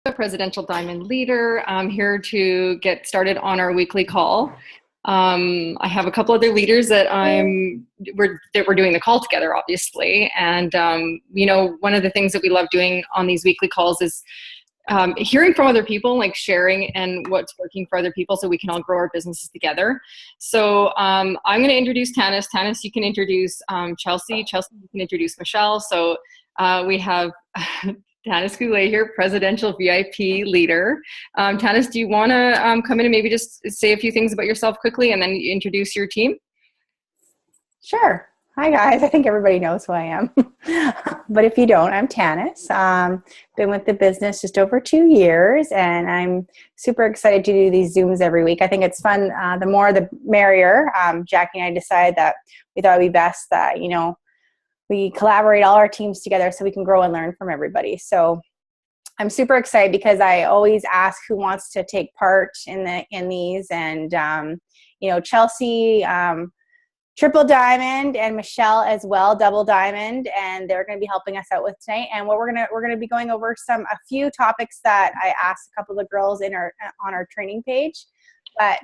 a Presidential Diamond Leader. I'm here to get started on our weekly call. I have a couple other leaders that we're doing the call together, obviously. And one of the things that we love doing on these weekly calls is hearing from other people, like sharing and what's working for other people, so we can all grow our businesses together. So I'm going to introduce Tanis. Tanis, you can introduce Chelsea. Chelsea, you can introduce Michelle. So we have Tanis Goulet here, Presidential VIP Leader. Tanis, do you want to come in and maybe just say a few things about yourself quickly and then introduce your team? Sure. Hi, guys. I think everybody knows who I am. But if you don't, I'm Tanis. Been with the business just over 2 years, and I'm super excited to do these Zooms every week. I think it's fun. The more, the merrier. Jackie and I decided that we thought it would be best that, we collaborate all our teams together so we can grow and learn from everybody. So I'm super excited because I always ask who wants to take part in these. And, Chelsea, triple diamond, and Michelle as well, double diamond, and they're going to be helping us out with tonight. And what we're going to be going over a few topics that I asked a couple of the girls on our training page. But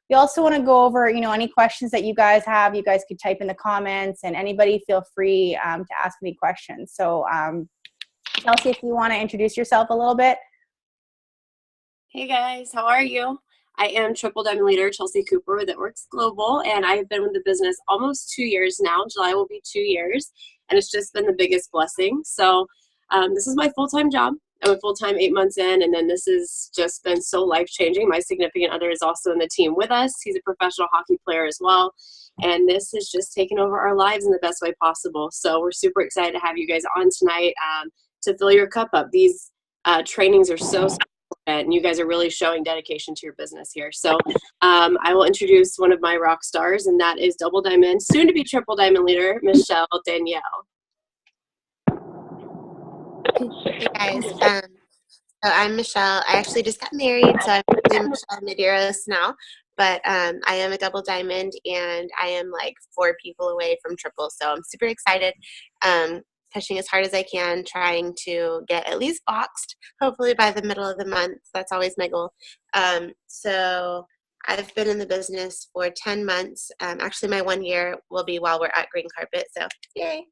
we also want to go over, any questions that you guys have. You guys could type in the comments, and anybody feel free to ask me questions. So Chelsea, if you want to introduce yourself a little bit. Hey guys, how are you? I am Triple Diamond Leader Chelsea Cooper with It Works Global, and I have been with the business almost 2 years now. July will be 2 years, and it's just been the biggest blessing. So this is my full-time job. I'm a full-time 8 months in, and then this has just been so life-changing. My significant other is also in the team with us. He's a professional hockey player as well, and this has just taken over our lives in the best way possible. So we're super excited to have you guys on tonight to fill your cup up. These trainings are so and you guys are really showing dedication to your business here. So I will introduce one of my rock stars, and that is double diamond, soon to be triple diamond leader, Michelle Danielle. Hey guys, so I'm Michelle. I actually just got married, so I'm Michelle Medeiros now, but I am a double diamond, and I am like 4 people away from triple, so I'm super excited. Pushing as hard as I can, trying to get at least boxed, hopefully by the middle of the month. That's always my goal. So I've been in the business for 10 months. Actually, my 1 year will be while we're at Green Carpet, so yay.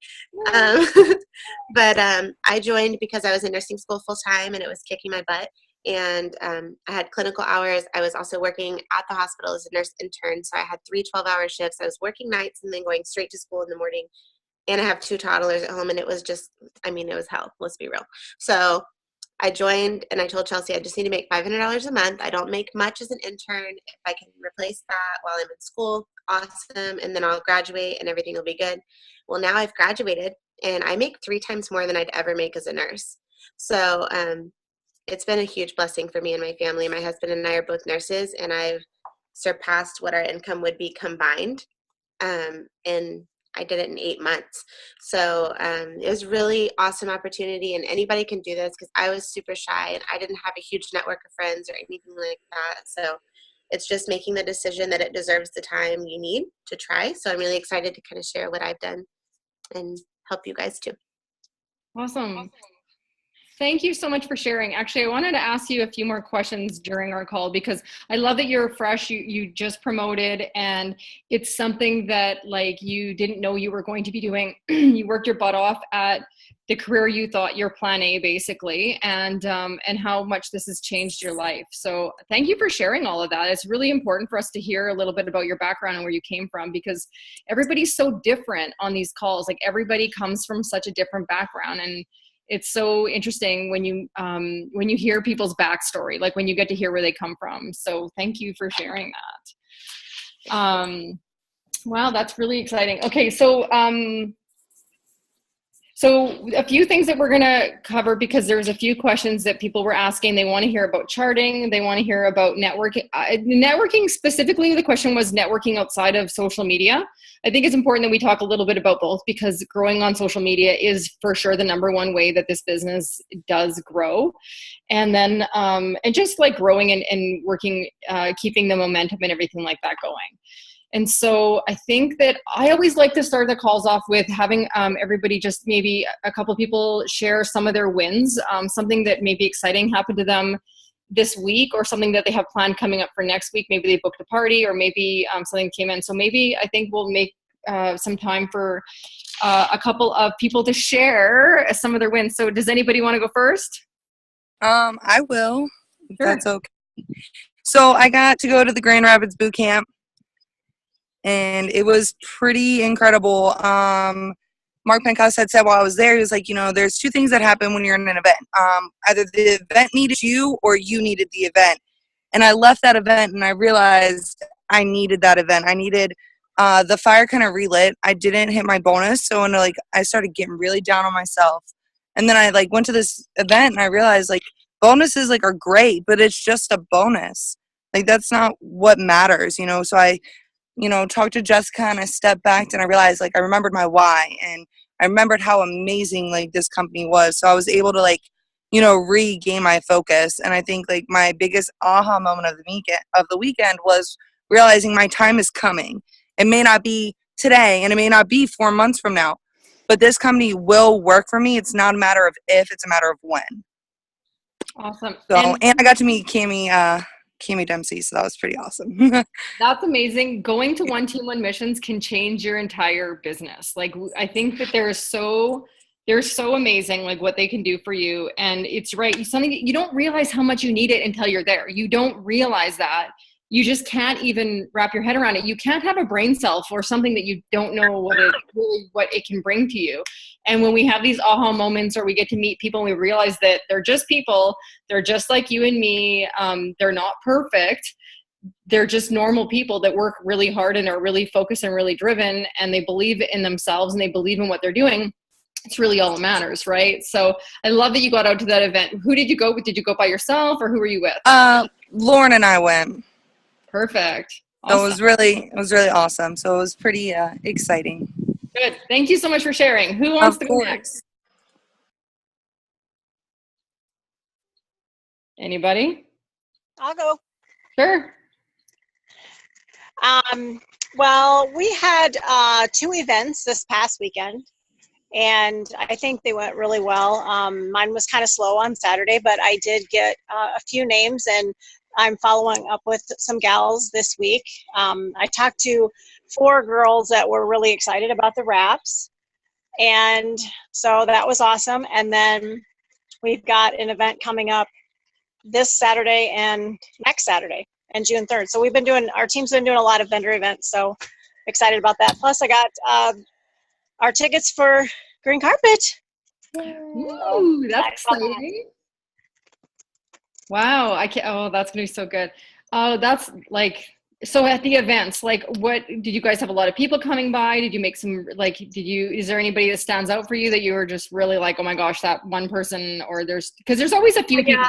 But I joined because I was in nursing school full-time, and it was kicking my butt. And I had clinical hours. I was also working at the hospital as a nurse intern, so I had 3 12-hour shifts. I was working nights and then going straight to school in the morning. And I have 2 toddlers at home, and it was just, it was hell. Let's be real. So I joined, and I told Chelsea I just need to make $500 a month. I don't make much as an intern. If I can replace that while I'm in school, awesome. And then I'll graduate, and everything will be good. Well, now I've graduated, and I make 3 times more than I'd ever make as a nurse. So it's been a huge blessing for me and my family. My husband and I are both nurses, and I've surpassed what our income would be combined. And I did it in 8 months. So it was really awesome opportunity, and anybody can do this because I was super shy and I didn't have a huge network of friends or anything like that. So it's just making the decision that it deserves the time you need to try. So I'm really excited to kind of share what I've done and help you guys too. Awesome. Thank you so much for sharing. Actually, I wanted to ask you a few more questions during our call because I love that you're fresh. You just promoted, and it's something that like you didn't know you were going to be doing. You worked your butt off at the career you thought your plan A, basically, and how much this has changed your life. So thank you for sharing all of that. It's really important for us to hear a little bit about your background and where you came from, because everybody's so different on these calls. Like everybody comes from such a different background, and it's so interesting when you hear people's backstory, like when you get to hear where they come from. So thank you for sharing that. Wow, that's really exciting. Okay, so a few things that we're going to cover, because there's a few questions that people were asking. They want to hear about charting. They want to hear about networking. Networking specifically, the question was networking outside of social media. I think it's important that we talk a little bit about both, because growing on social media is for sure the #1 way that this business does grow. And then, and just like growing and working, keeping the momentum and everything like that going. And so I think that I always like to start the calls off with having everybody, just maybe a couple people share some of their wins, something that may be exciting happened to them this week, or something that they have planned coming up for next week. Maybe they booked a party, or maybe something came in. So maybe I think we'll make some time for a couple of people to share some of their wins. So does anybody want to go first? I will, if Sure. that's okay. So I got to go to the Grand Rapids boot camp, and it was pretty incredible. Mark Pankowitz had said while I was there, he was like, there's two things that happen when you're in an event. Either the event needed you or you needed the event. And I left that event and I realized I needed that event. I needed the fire kind of relit. I didn't hit my bonus. So when I started getting really down on myself. And then I went to this event and I realized bonuses are great, but it's just a bonus. That's not what matters, So I talked to Jessica and I stepped back and I realized I remembered my why, and I remembered how amazing this company was. So I was able to regain my focus. And I think my biggest aha moment of the weekend was realizing my time is coming. It may not be today and it may not be 4 months from now, but this company will work for me. It's not a matter of if, it's a matter of when. Awesome. So, and I got to meet Cami Dempsey, so that was pretty awesome. That's amazing. Going to One Team One Missions can change your entire business. I think that they're so amazing, what they can do for you. And it's right. Something you don't realize how much you need it until you're there. You don't realize that. You just can't even wrap your head around it. You can't have a brain cell for something that you don't know what it can bring to you. And when we have these aha moments, or we get to meet people and we realize that they're just people, they're just like you and me, they're not perfect, they're just normal people that work really hard and are really focused and really driven, and they believe in themselves and they believe in what they're doing, it's really all that matters, right? So I love that you got out to that event. Who did you go with? Did you go by yourself, or who were you with? Lauren and I went. Perfect. Awesome. So it was really awesome. So it was pretty exciting. Good. Thank you so much for sharing. Who wants to go next? Anybody? I'll go. Sure. Well, we had 2 events this past weekend, and I think they went really well. Mine was kind of slow on Saturday, but I did get a few names, and I'm following up with some gals this week. I talked to 4 girls that were really excited about the wraps, and so that was awesome. And then we've got an event coming up this Saturday and next Saturday, and June 3rd. So our team's been doing a lot of vendor events, so excited about that. Plus I got our tickets for green carpet. Ooh, that's exciting. Wow, that's gonna be so good. Oh, that's so at the events, what did you guys have? A lot of people coming by? Did you make some is there anybody that stands out for you that you were just really oh my gosh, that one person? Or because there's always a few people.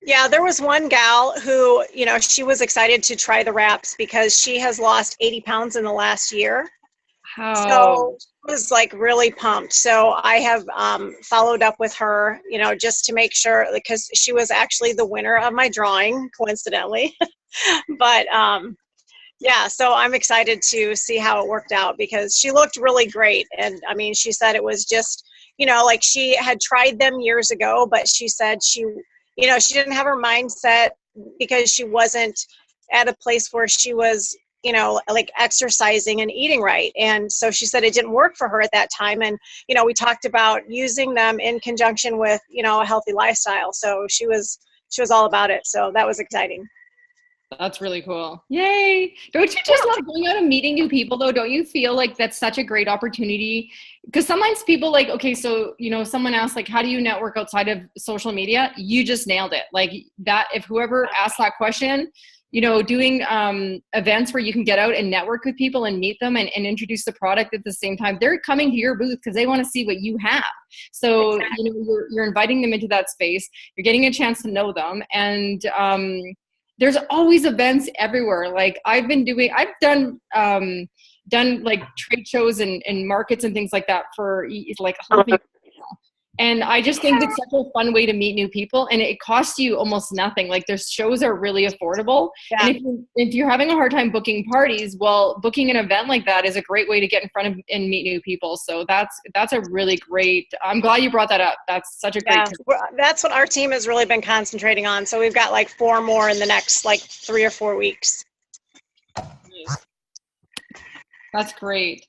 Yeah, there was one gal who, she was excited to try the wraps because she has lost 80 pounds in the last year. So I was really pumped. So I have followed up with her, just to make sure, because she was actually the winner of my drawing, coincidentally. But yeah, so I'm excited to see how it worked out because she looked really great. And I mean, she said it was just, she had tried them years ago, but she said she didn't have her mindset because she wasn't at a place where she was exercising and eating right. And so she said it didn't work for her at that time. And, we talked about using them in conjunction with, a healthy lifestyle. So she was all about it. So that was exciting. That's really cool. Yay. Don't you just love going out and meeting new people though? Don't you feel like that's such a great opportunity? Because sometimes people okay, so, someone asks how do you network outside of social media? You just nailed it. That, if whoever asked that question, doing events where you can get out and network with people and meet them and introduce the product at the same time. They're coming to your booth because they want to see what you have. So, exactly. You're inviting them into that space. You're getting a chance to know them. And there's always events everywhere. I've done trade shows and markets and things like that for 11 years now. And I just think it's such a fun way to meet new people, and it costs you almost nothing. Like, their shows are really affordable. Yeah. And if you're having a hard time booking parties, well, booking an event like that is a great way to get in front of and meet new people. So that's a really great, I'm glad you brought that up. That's such a great tip. That's what our team has really been concentrating on. So we've got like 4 more in the next like 3 or 4 weeks. That's great.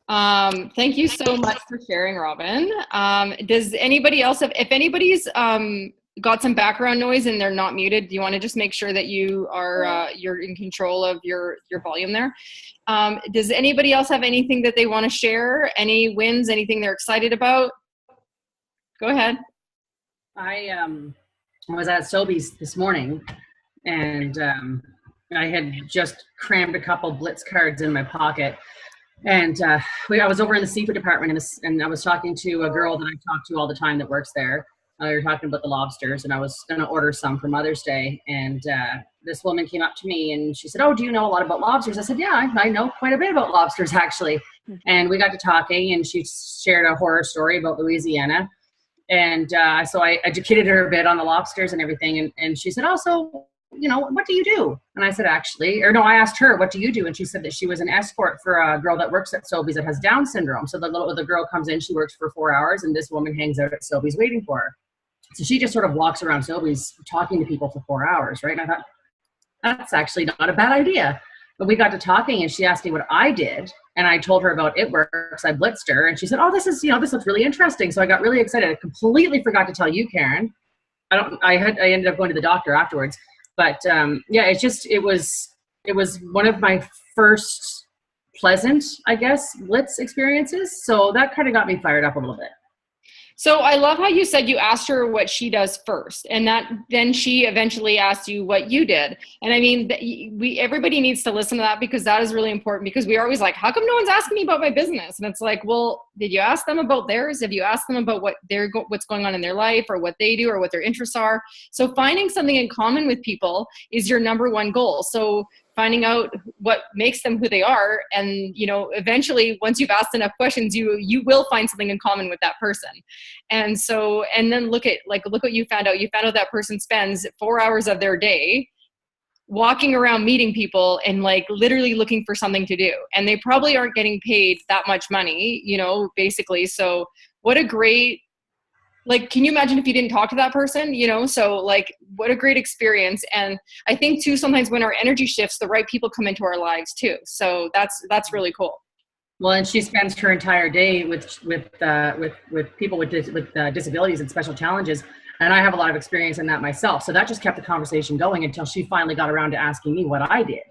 Thank you so much for sharing, Robin. Does anybody else have, if anybody's got some background noise and they're not muted, do you want to just make sure that you are you're in control of your volume there? Does anybody else have anything that they want to share? Any wins, anything they're excited about? Go ahead. I was at Sobeys this morning, and I had just crammed a couple Blitz cards in my pocket. And I was over in the seafood department, and I was talking to a girl that I talk to all the time that works there. We were talking about the lobsters, and I was going to order some for Mother's Day. And this woman came up to me, and she said, "Oh, do you know a lot about lobsters?" I said, "Yeah, I know quite a bit about lobsters, actually." And we got to talking, and she shared a horror story about Louisiana. And so I educated her a bit on the lobsters and everything. And she said, "Oh, so, what do you do?" And I said, I asked her, "What do you do?" And she said that she was an escort for a girl that works at Sobeys that has Down syndrome. So the girl comes in, she works for 4 hours, and this woman hangs out at Sobeys waiting for her. So she just sort of walks around Sobeys talking to people for 4 hours, right? And I thought, that's actually not a bad idea. But we got to talking, and she asked me what I did, and I told her about It Works. I blitzed her, and she said, "Oh, this looks really interesting." So I got really excited. I completely forgot to tell you, Karen. I ended up going to the doctor afterwards. But it was one of my first pleasant, I guess, Blitz experiences. So that kind of got me fired up a little bit. So I love how you said you asked her what she does first, and then she eventually asked you what you did. And I mean, everybody needs to listen to that, because that is really important, because we are always like, how come no one's asking me about my business? And it's like, well, did you ask them about theirs? Have you asked them about what's going on in their life, or what they do, or what their interests are? So finding something in common with people is your number one goal. So finding out what makes them who they are, and eventually, once you've asked enough questions, you will find something in common with that person. And then look what you found out. You found out that person spends 4 hours of their day walking around meeting people and like literally looking for something to do, and they probably aren't getting paid that much money, basically. So what a great, can you imagine if you didn't talk to that person, so what a great experience. And I think too, sometimes when our energy shifts, the right people come into our lives too. So that's really cool. Well, and she spends her entire day with people with disabilities and special challenges. And I have a lot of experience in that myself. So that just kept the conversation going until she finally got around to asking me what I did.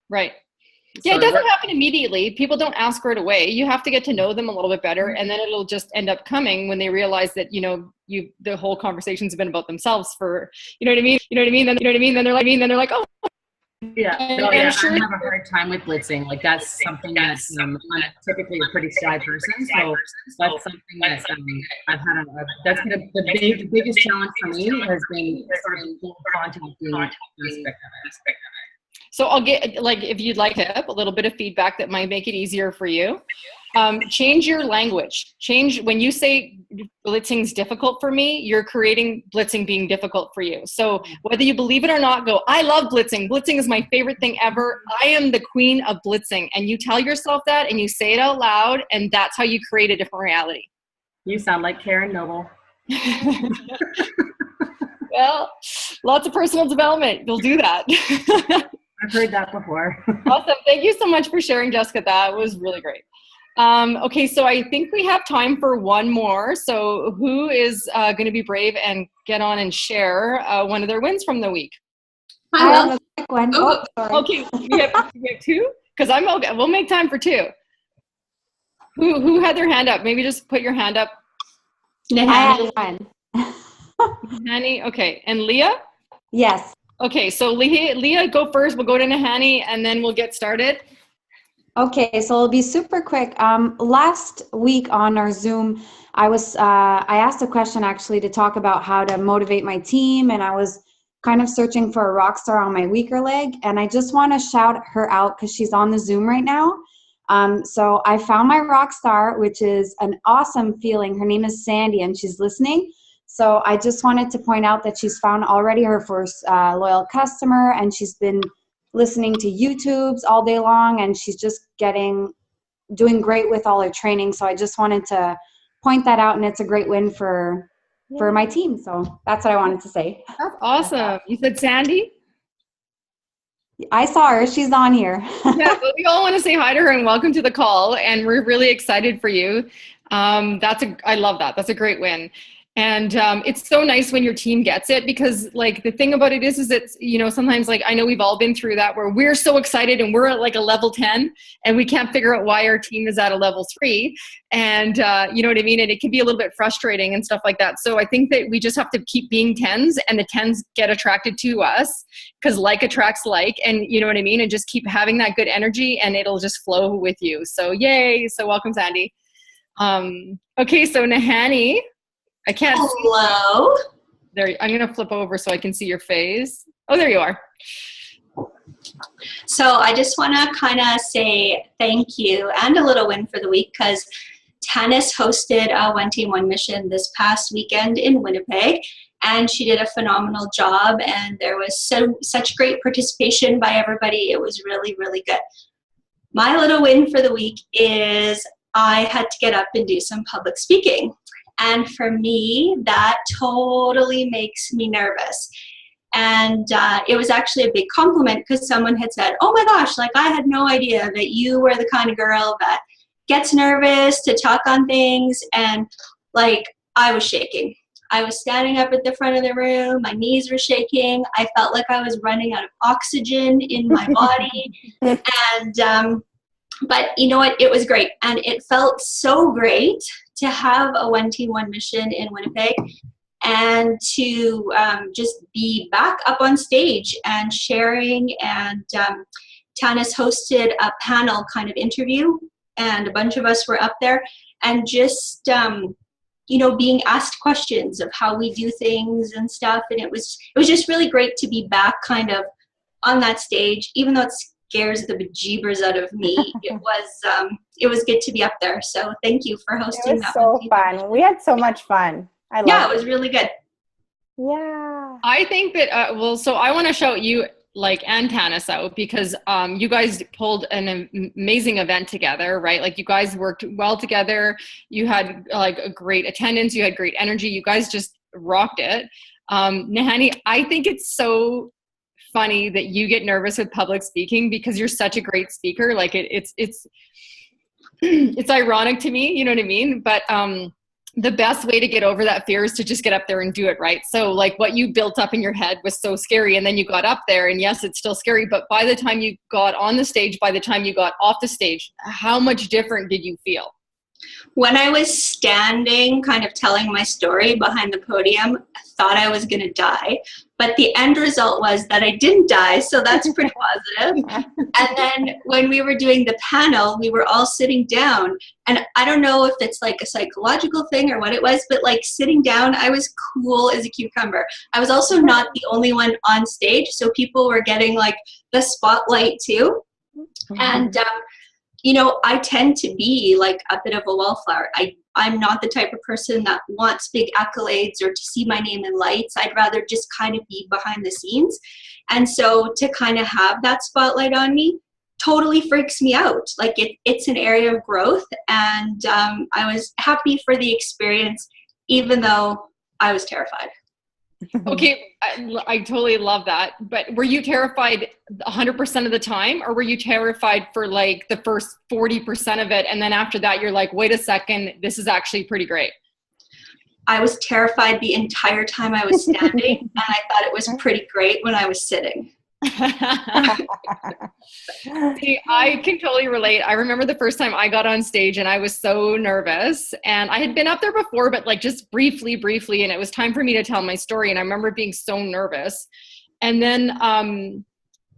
Right. Yeah, it doesn't happen immediately. People don't ask right away. You have to get to know them a little bit better, and then it'll just end up coming when they realize that the whole conversation's been about themselves for Then they're like, oh. Yeah, I have a hard time with blitzing. That's something that's I'm typically a pretty shy person, so that's something that I've had. That's been the biggest challenge for me has been sort of contacting aspect of it. So I'll get, if you'd like a little bit of feedback that might make it easier for you. Change your language. When you say blitzing's difficult for me, you're creating blitzing being difficult for you. So whether you believe it or not, go, I love blitzing. Blitzing is my favorite thing ever. I am the queen of blitzing. And you tell yourself that, and you say it out loud, and that's how you create a different reality. You sound like Karen Noble. Well, lots of personal development. You'll do that. I've heard that before. Awesome. Thank you so much for sharing, Jessica. That was really great. Okay, so I think we have time for one more. So who is going to be brave and get on and share one of their wins from the week? I have a quick one. Oh, sorry. Okay, we have two? Because I'm okay. We'll make time for two. Who had their hand up? Maybe just put your hand up. I had one. Nahani, okay. And Leah? Yes. Okay, so Leah, go first. We'll go to Nahani, and then we'll get started. Okay, so it'll be super quick. Last week on our Zoom, I asked a question actually to talk about how to motivate my team, and I was kind of searching for a rock star on my weaker leg, and I just want to shout her out because she's on the Zoom right now. So I found my rock star, which is an awesome feeling. Her name is Sandy, and she's listening. So I just wanted to point out that she's found already her first loyal customer, and she's been listening to YouTubes all day long, and she's just doing great with all her training. So I just wanted to point that out, and it's a great win for my team. So that's what I wanted to say. That's awesome. You said Sandy? I saw her. She's on here. Yeah, well, we all want to say hi to her and welcome to the call. And we're really excited for you. I love that. That's a great win. And it's so nice when your team gets it, because like the thing about it is it's, you know, sometimes like I know we've all been through that where we're so excited and we're at like a level 10 and we can't figure out why our team is at a level 3. And you know what I mean? And it can be a little bit frustrating and stuff like that. So I think that we just have to keep being 10s, and the 10s get attracted to us because like attracts like, and you know what I mean? And just keep having that good energy and it'll just flow with you. So yay. So welcome, Sandy. Okay. So Nahani. I can't. Hello. There, I'm going to flip over so I can see your face. Oh, there you are. So I just want to kind of say thank you and a little win for the week, because Tanis hosted a One Team One Mission this past weekend in Winnipeg, and she did a phenomenal job, and there was such great participation by everybody. It was really, really good. My little win for the week is I had to get up and do some public speaking. And for me, that totally makes me nervous. And it was actually a big compliment, because someone had said, oh my gosh, like I had no idea that you were the kind of girl that gets nervous to talk on things. And like I was shaking. I was standing up at the front of the room. My knees were shaking. I felt like I was running out of oxygen in my body. And but you know what? It was great. And it felt so great to have a One Team One Mission in Winnipeg, and to just be back up on stage and sharing. And Tanis hosted a panel kind of interview, and a bunch of us were up there, and just you know, being asked questions of how we do things and stuff. And it was just really great to be back kind of on that stage, even though it scares the bejeebers out of me. It was good to be up there. So thank you for hosting that. It was so fun. We had so much fun. It was really good. Yeah. I think that, so I want to shout you and Tanis out, because you guys pulled an amazing event together, right? Like you guys worked well together. You had like a great attendance. You had great energy. You guys just rocked it. Nahani, I think it's so funny that you get nervous with public speaking, because you're such a great speaker. Like it's ironic to me, you know what I mean? But the best way to get over that fear is to just get up there and do it, right? So like what you built up in your head was so scary, and then you got up there, and yes, it's still scary, but by the time you got on the stage, by the time you got off the stage, how much different did you feel? When I was standing, kind of telling my story behind the podium, I thought I was going to die. But the end result was that I didn't die, so that's pretty positive. And then when we were doing the panel, we were all sitting down. And I don't know if it's like a psychological thing or what it was, but like sitting down, I was cool as a cucumber. I was also not the only one on stage, so people were getting like the spotlight too. Mm-hmm. And you know, I tend to be like a bit of a wallflower. I'm not the type of person that wants big accolades or to see my name in lights. I'd rather just kind of be behind the scenes. And so to kind of have that spotlight on me totally freaks me out. Like it's an area of growth. And I was happy for the experience, even though I was terrified. Okay, I totally love that. But were you terrified 100% of the time, or were you terrified for like the first 40% of it, and then after that you're like, wait a second, this is actually pretty great? I was terrified the entire time I was standing, and I thought it was pretty great when I was sitting. See, I can totally relate. I remember the first time I got on stage and I was so nervous, and I had been up there before, but like just briefly, and it was time for me to tell my story. And I remember being so nervous. And then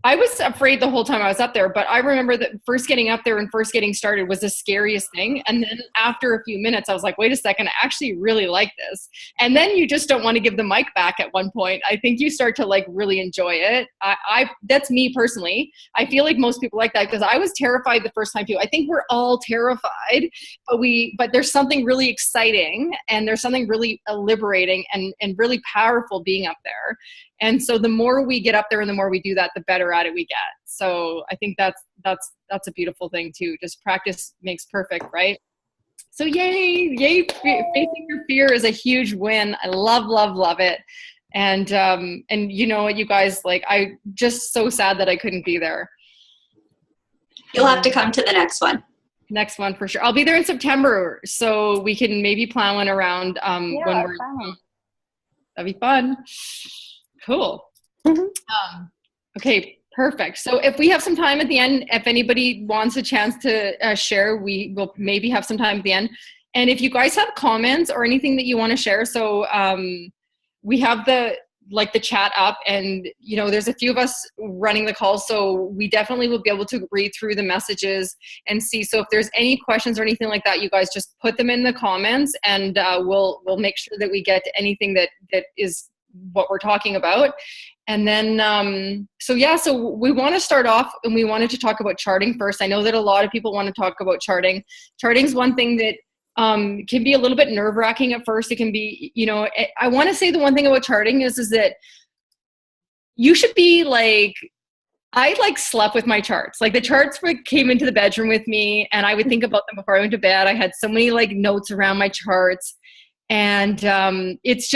I was afraid the whole time I was up there, but I remember that first getting up there and first getting started was the scariest thing. And then after a few minutes, I was like, wait a second, I actually really like this. And then you just don't want to give the mic back at one point. I think you start to like really enjoy it. That's me personally. I feel like most people like that because I was terrified the first time too. I think we're all terrified, but there's something really exciting and there's something really liberating and really powerful being up there. And so the more we get up there and the more we do that, the better at it we get. So I think that's a beautiful thing too. Just practice makes perfect, right? So yay, facing your fear is a huge win. I love it. And you know what, you guys, like, I'm just so sad that I couldn't be there. You'll have to come to the next one. Next one for sure. I'll be there in September, so we can maybe plan one around when we're. That'd be fun. Cool. Okay, perfect. So if we have some time at the end, if anybody wants a chance to share, we will maybe have some time at the end. And if you guys have comments or anything that you want to share, so we have the chat up, and you know, there's a few of us running the call, so we definitely will be able to read through the messages and see. So if there's any questions or anything like that, you guys just put them in the comments, and we'll make sure that we get to anything that is what we're talking about. And then so we want to start off, and we wanted to talk about charting first. I know that a lot of people want to talk about charting. Charting's one thing that can be a little bit nerve-wracking at first. It can be, you know, I want to say the one thing about charting is that you should be like, I like slept with my charts. Like the charts came into the bedroom with me, and I would think about them before I went to bed. I had so many like notes around my charts. And it's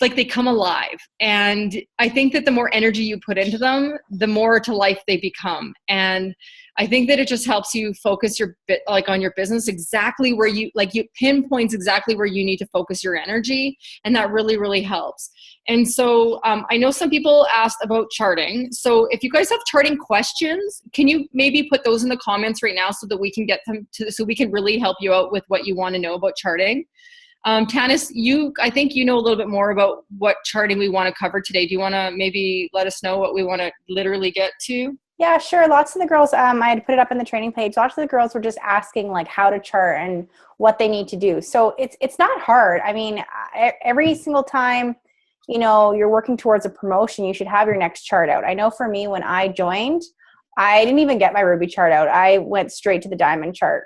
like they come alive. And I think that the more energy you put into them, the more to life they become. And I think that it just helps you focus on your business exactly where you pinpoints exactly where you need to focus your energy. And that really, really helps. And so I know some people asked about charting. So if you guys have charting questions, can you maybe put those in the comments right now so that we can get them so we can really help you out with what you want to know about charting. Tanis, I think you know a little bit more about what charting we want to cover today. Do you want to maybe let us know what we want to literally get to? Yeah, sure. Lots of the girls, I had put it up in the training page. Lots of the girls were just asking like how to chart and what they need to do. So it's not hard. I mean, every single time, you know, you're working towards a promotion, you should have your next chart out. I know for me, when I joined, I didn't even get my Ruby chart out. I went straight to the Diamond chart.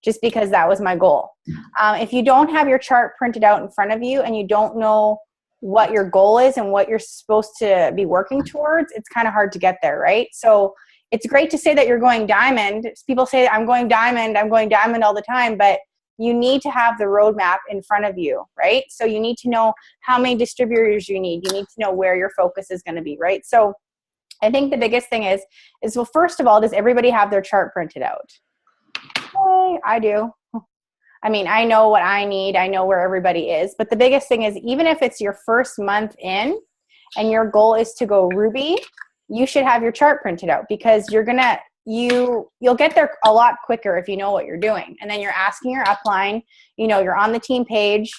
Just because that was my goal. If you don't have your chart printed out in front of you and you don't know what your goal is and what you're supposed to be working towards, it's kind of hard to get there, right? So it's great to say that you're going diamond. People say, I'm going diamond all the time, but you need to have the roadmap in front of you, right? So you need to know how many distributors you need. You need to know where your focus is going to be, right? So I think the biggest thing is well, first of all, does everybody have their chart printed out? I do. I mean, I know what I need. I know where everybody is. But the biggest thing is, even if it's your first month in and your goal is to go Ruby, you should have your chart printed out, because you'll get there a lot quicker if you know what you're doing. And then you're asking your upline, you know, you're on the team page,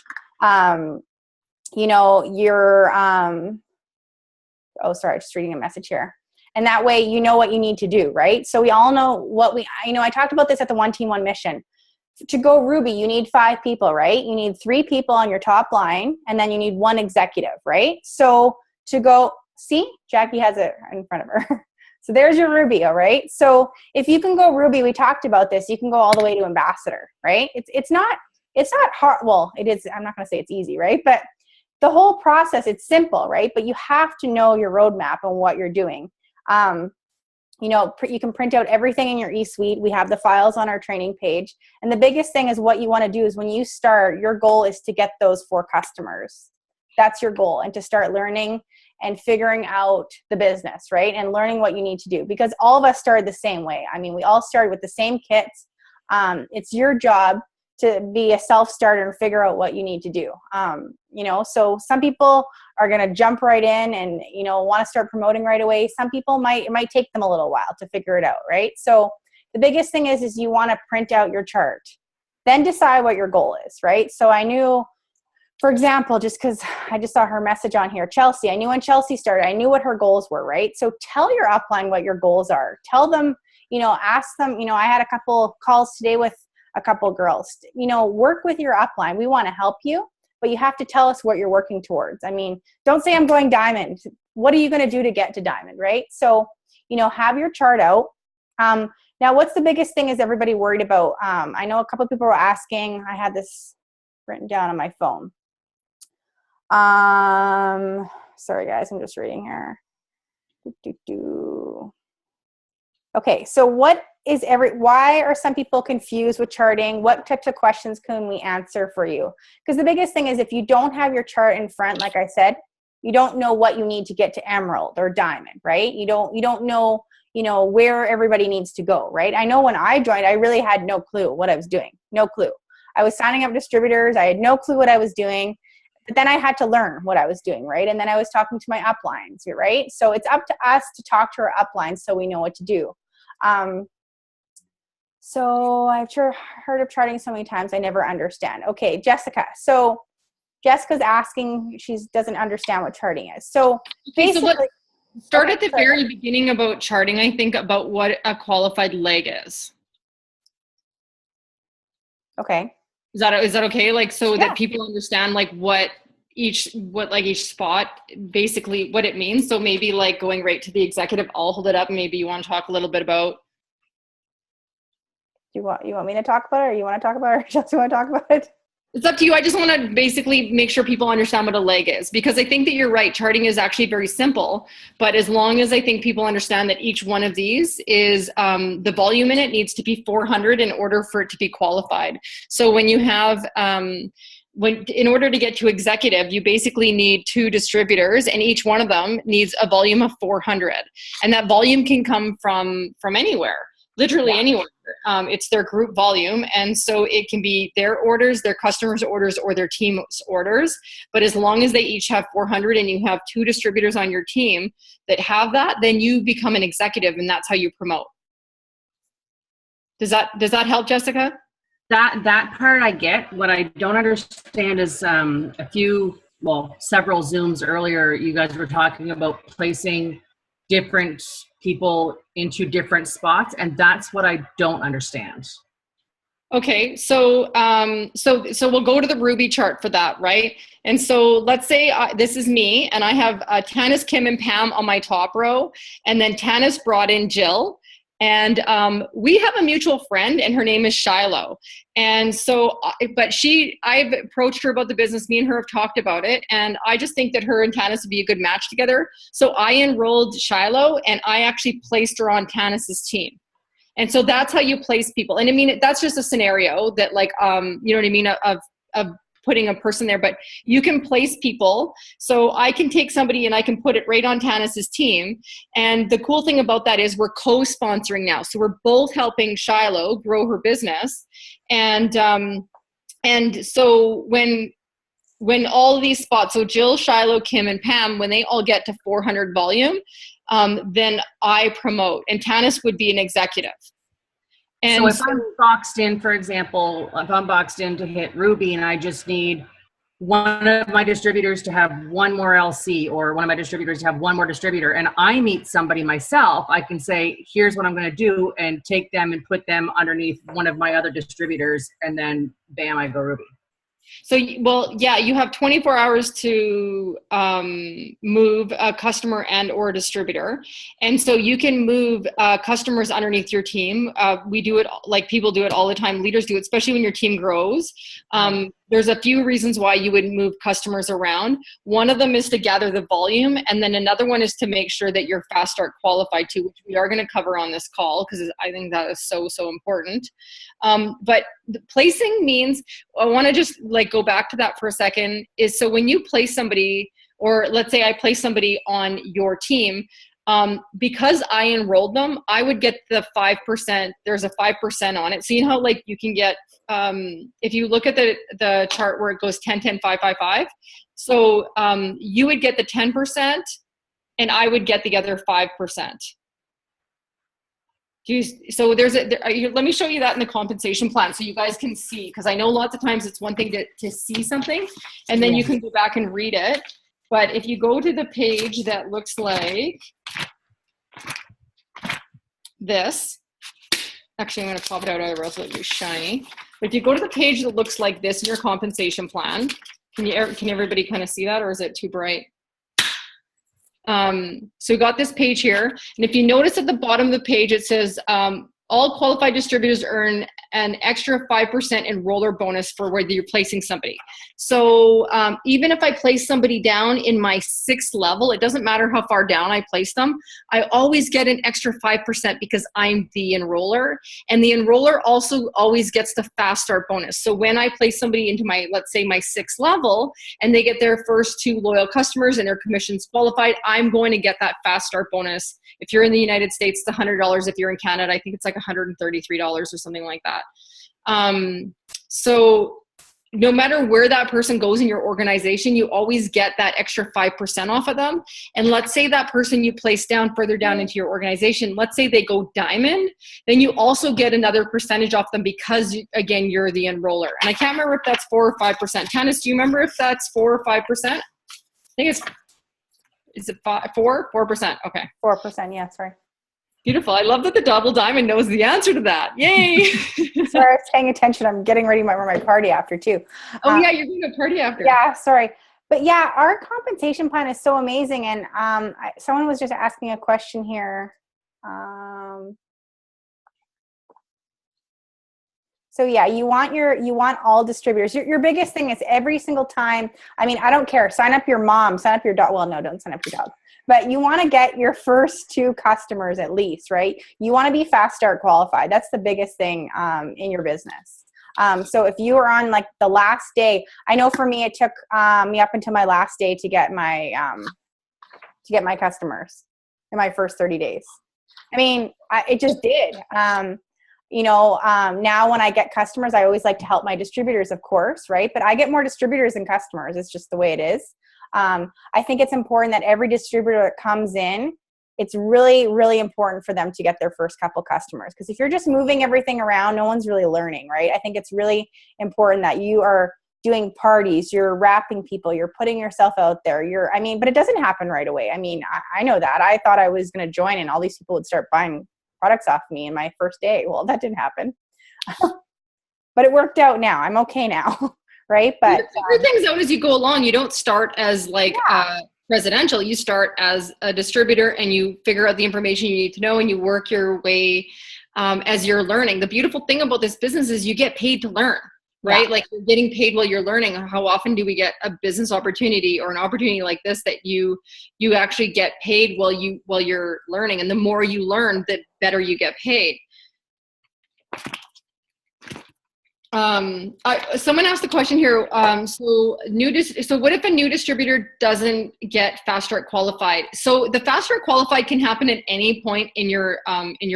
you know, you're, oh, sorry, just reading a message here. And that way, you know what you need to do, right? So we all know I talked about this at the One Team, One Mission. To go Ruby, you need 5 people, right? You need 3 people on your top line, and then you need 1 executive, right? So to go, see, Jackie has it in front of her. So there's your Ruby, all right? So if you can go Ruby, we talked about this, you can go all the way to ambassador, right? It's not hard. Well, it is. I'm not going to say it's easy, right? But the whole process, it's simple, right? But you have to know your roadmap and what you're doing. You know, you can print out everything in your eSuite. We have the files on our training page. And the biggest thing is, what you want to do is, when you start, your goal is to get those 4 customers. That's your goal, and to start learning and figuring out the business, right? And learning what you need to do, because all of us started the same way. I mean, we all started with the same kits. It's your job to be a self-starter and figure out what you need to do. You know, so some people are going to jump right in and, you know, want to start promoting right away. Some people it might take them a little while to figure it out, right? So the biggest thing is you want to print out your chart, then decide what your goal is, right? So I knew for example, just because I just saw her message on here, Chelsea, I knew when Chelsea started, I knew what her goals were, right? So tell your upline what your goals are. Tell them, ask them, I had a couple calls today with a couple girls, work with your upline. We want to help you, but you have to tell us what you're working towards. I mean, don't say I'm going diamond. What are you going to do to get to diamond, right? So, have your chart out. Now, what's the biggest thing is everybody worried about? I know a couple of people were asking, I had this written down on my phone. Sorry guys, I'm just reading here. Okay, so why are some people confused with charting? What types of questions can we answer for you? Because the biggest thing is if you don't have your chart in front, like I said, you don't know what you need to get to emerald or diamond, right? You don't know, where everybody needs to go, right? I know when I joined, I really had no clue what I was doing. No clue. I was signing up distributors. I had no clue what I was doing. But then I had to learn what I was doing, right? And then I was talking to my uplines, right? So it's up to us to talk to our uplines so we know what to do. So I've sure heard of charting so many times, I never understand. Okay, Jessica. So Jessica's asking, she doesn't understand what charting is. So basically, start at the very beginning about charting, I think, about what a qualified leg is. Okay. Is that okay? Like, so that people understand like what each spot, basically what it means. So maybe like going right to the executive, I'll hold it up. Maybe you want to talk a little bit about. You want me to talk about it, or you want to talk about it, or just want to talk about it? It's up to you. I just want to basically make sure people understand what a leg is, because I think that you're right. Charting is actually very simple, but as long as I think people understand that each one of these is the volume in it needs to be 400 in order for it to be qualified. So when you have, in order to get to executive, you basically need 2 distributors, and each one of them needs a volume of 400. And that volume can come from anywhere, literally anywhere. It's their group volume, and so it can be their orders, their customers' orders, or their team's orders. But as long as they each have 400 and you have 2 distributors on your team that have that, then you become an executive, and that's how you promote. Does that help, Jessica? That part I get. What I don't understand is several Zooms earlier, you guys were talking about placing different people into different spots, and that's what I don't understand. Okay, so we'll go to the Ruby chart for that, right? And so let's say this is me, and I have Tanis, Kim, and Pam on my top row, and then Tanis brought in Jill, and we have a mutual friend, and her name is Shiloh. And so, I've approached her about the business. Me and her have talked about it, and I just think that her and Tanis would be a good match together. So I enrolled Shiloh, and I actually placed her on Tanis's team. And so that's how you place people. And I mean, that's just a scenario that like, you know what I mean, of putting a person there, but you can place people. So I can take somebody and I can put it right on Tanis's team. And the cool thing about that is we're co-sponsoring now. So we're both helping Shiloh grow her business. And so when all of these spots, so Jill, Shiloh, Kim, and Pam, when they all get to 400 volume, then I promote, and Tanis would be an executive. And so if I'm boxed in, for example, if I'm boxed in to hit Ruby and I just need one of my distributors to have one more LC, or one of my distributors to have one more distributor, and I meet somebody myself, I can say, here's what I'm going to do, and take them and put them underneath one of my other distributors, and then bam, I go Ruby. So, well, yeah, you have 24 hours to move a customer and or a distributor. And so you can move customers underneath your team. We do it, like people do it all the time. Leaders do it, especially when your team grows. There's a few reasons why you would move customers around. One of them is to gather the volume. And then another one is to make sure that you're fast start qualified too, which we are going to cover on this call, because I think that is so, so important. But the placing means, I want to just like go back to that for a second, is so when you place somebody, or let's say I place somebody on your team, because I enrolled them, I would get the 5%. There's a 5% on it. So you know how like you can get, if you look at the chart where it goes 10, 10, 5, 5, 5. So you would get the 10% and I would get the other 5%. So let me show you that in the compensation plan so you guys can see, because I know lots of times it's one thing to see something and then you can go back and read it. But if you go to the page that looks like this, actually I'm going to pop it out or else it'll be shiny. But if you go to the page that looks like this in your compensation plan, can everybody kind of see that, or is it too bright? So we got this page here, and if you notice at the bottom of the page, it says all qualified distributors earn an extra 5% enroller bonus for whether you're placing somebody. So even if I place somebody down in my 6th level, it doesn't matter how far down I place them, I always get an extra 5% because I'm the enroller. And the enroller also always gets the fast start bonus. So when I place somebody into my, let's say my 6th level, and they get their first 2 loyal customers and their commissions qualified, I'm going to get that fast start bonus. If you're in the United States, it's $100. If you're in Canada, I think it's like $133 or something like that. So no matter where that person goes in your organization, you always get that extra 5% off of them. And let's say that person you place down further down into your organization, let's say they go diamond, then you also get another percentage off them because, again, you're the enroller. And I can't remember if that's 4 or 5%. Tannis, do you remember if that's 4 or 5%? I think is it 4%? Okay. 4%, yeah, sorry. Beautiful. I love that the double diamond knows the answer to that. Yay. Sorry, I was paying attention. I'm getting ready for my party after too. Oh yeah, you're doing a party after. Yeah, sorry. But yeah, our compensation plan is so amazing. And someone was just asking a question here. So yeah, you want all distributors. Your biggest thing is every single time. I mean, I don't care. Sign up your mom, sign up your dog. Well, no, don't sign up your dog. But you want to get your first 2 customers at least, right? You want to be fast start qualified. That's the biggest thing in your business. So if you are on like the last day, I know for me, it took me up until my last day to get my customers in my first 30 days. I mean, it just did. Now when I get customers, I always like to help my distributors, of course, right? But I get more distributors than customers. It's just the way it is. I think it's important that every distributor that comes in, it's really, really important for them to get their first couple customers. Because if you're just moving everything around, no one's really learning, right? I think it's really important that you are doing parties, you're wrapping people, you're putting yourself out there. But it doesn't happen right away. I mean, I know that. I thought I was going to join and all these people would start buying products off me in my first day. Well, that didn't happen. But it worked out now. I'm okay now. Right? But you figure things out as you go along. You don't start as residential. You start as a distributor and you figure out the information you need to know and you work your way as you're learning. The beautiful thing about this business is you get paid to learn, right? Yeah. Like you're getting paid while you're learning. How often do we get a business opportunity or an opportunity like this that you actually get paid while you're learning? And the more you learn, the better you get paid. Someone asked the question here. So what if a new distributor doesn't get fast start qualified? So the fast start qualified can happen at any point in your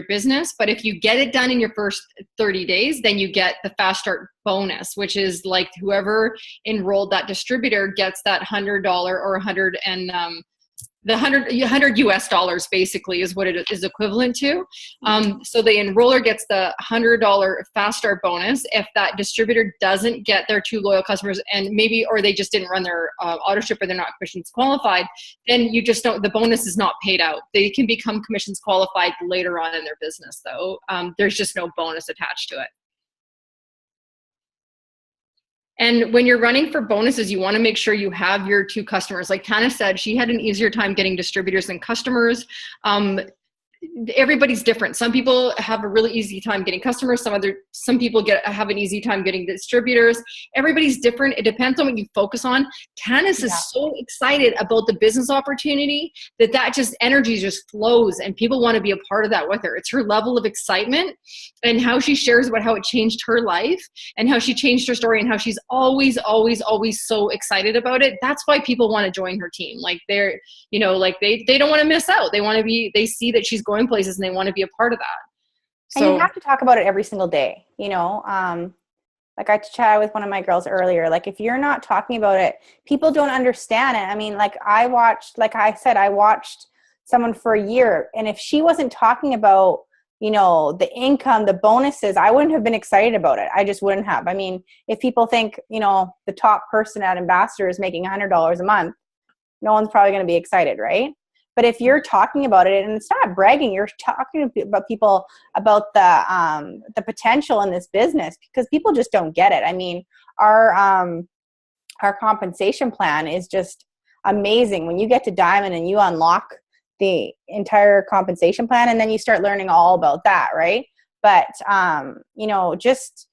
business, but if you get it done in your first 30 days, then you get the fast start bonus, which is like whoever enrolled that distributor gets that $100 or the $100 US dollars basically is what it is equivalent to. So the enroller gets the $100 fast start bonus if that distributor doesn't get their 2 loyal customers or they just didn't run their auto ship or they're not commissions qualified, then you just don't, the bonus is not paid out. They can become commissions qualified later on in their business though. There's just no bonus attached to it. And when you're running for bonuses, you want to make sure you have your 2 customers. Like Tana said, she had an easier time getting distributors than customers. Everybody's different. Some people have a really easy time getting customers. Some people have an easy time getting distributors. Everybody's different. It depends on what you focus on. Tanis is so excited about the business opportunity that just energy just flows and people want to be a part of that with her. It's her level of excitement and how she shares about how it changed her life and how she changed her story and how she's always, always, always so excited about it. That's why people want to join her team. Like they don't want to miss out. They see that she's going places and they want to be a part of that. So, and you have to talk about it every single day, like I chatted with one of my girls earlier, like if you're not talking about it, people don't understand it. I mean, like I watched someone for a year, and if she wasn't talking about, the income, the bonuses, I wouldn't have been excited about it. I just wouldn't have. I mean, if people think, the top person at Ambassador is making $100 a month, no one's probably going to be excited, right? But if you're talking about it, and it's not bragging, you're talking about people about the potential in this business, because people just don't get it. I mean, our compensation plan is just amazing. When you get to Diamond and you unlock the entire compensation plan, and then you start learning all about that, right? But just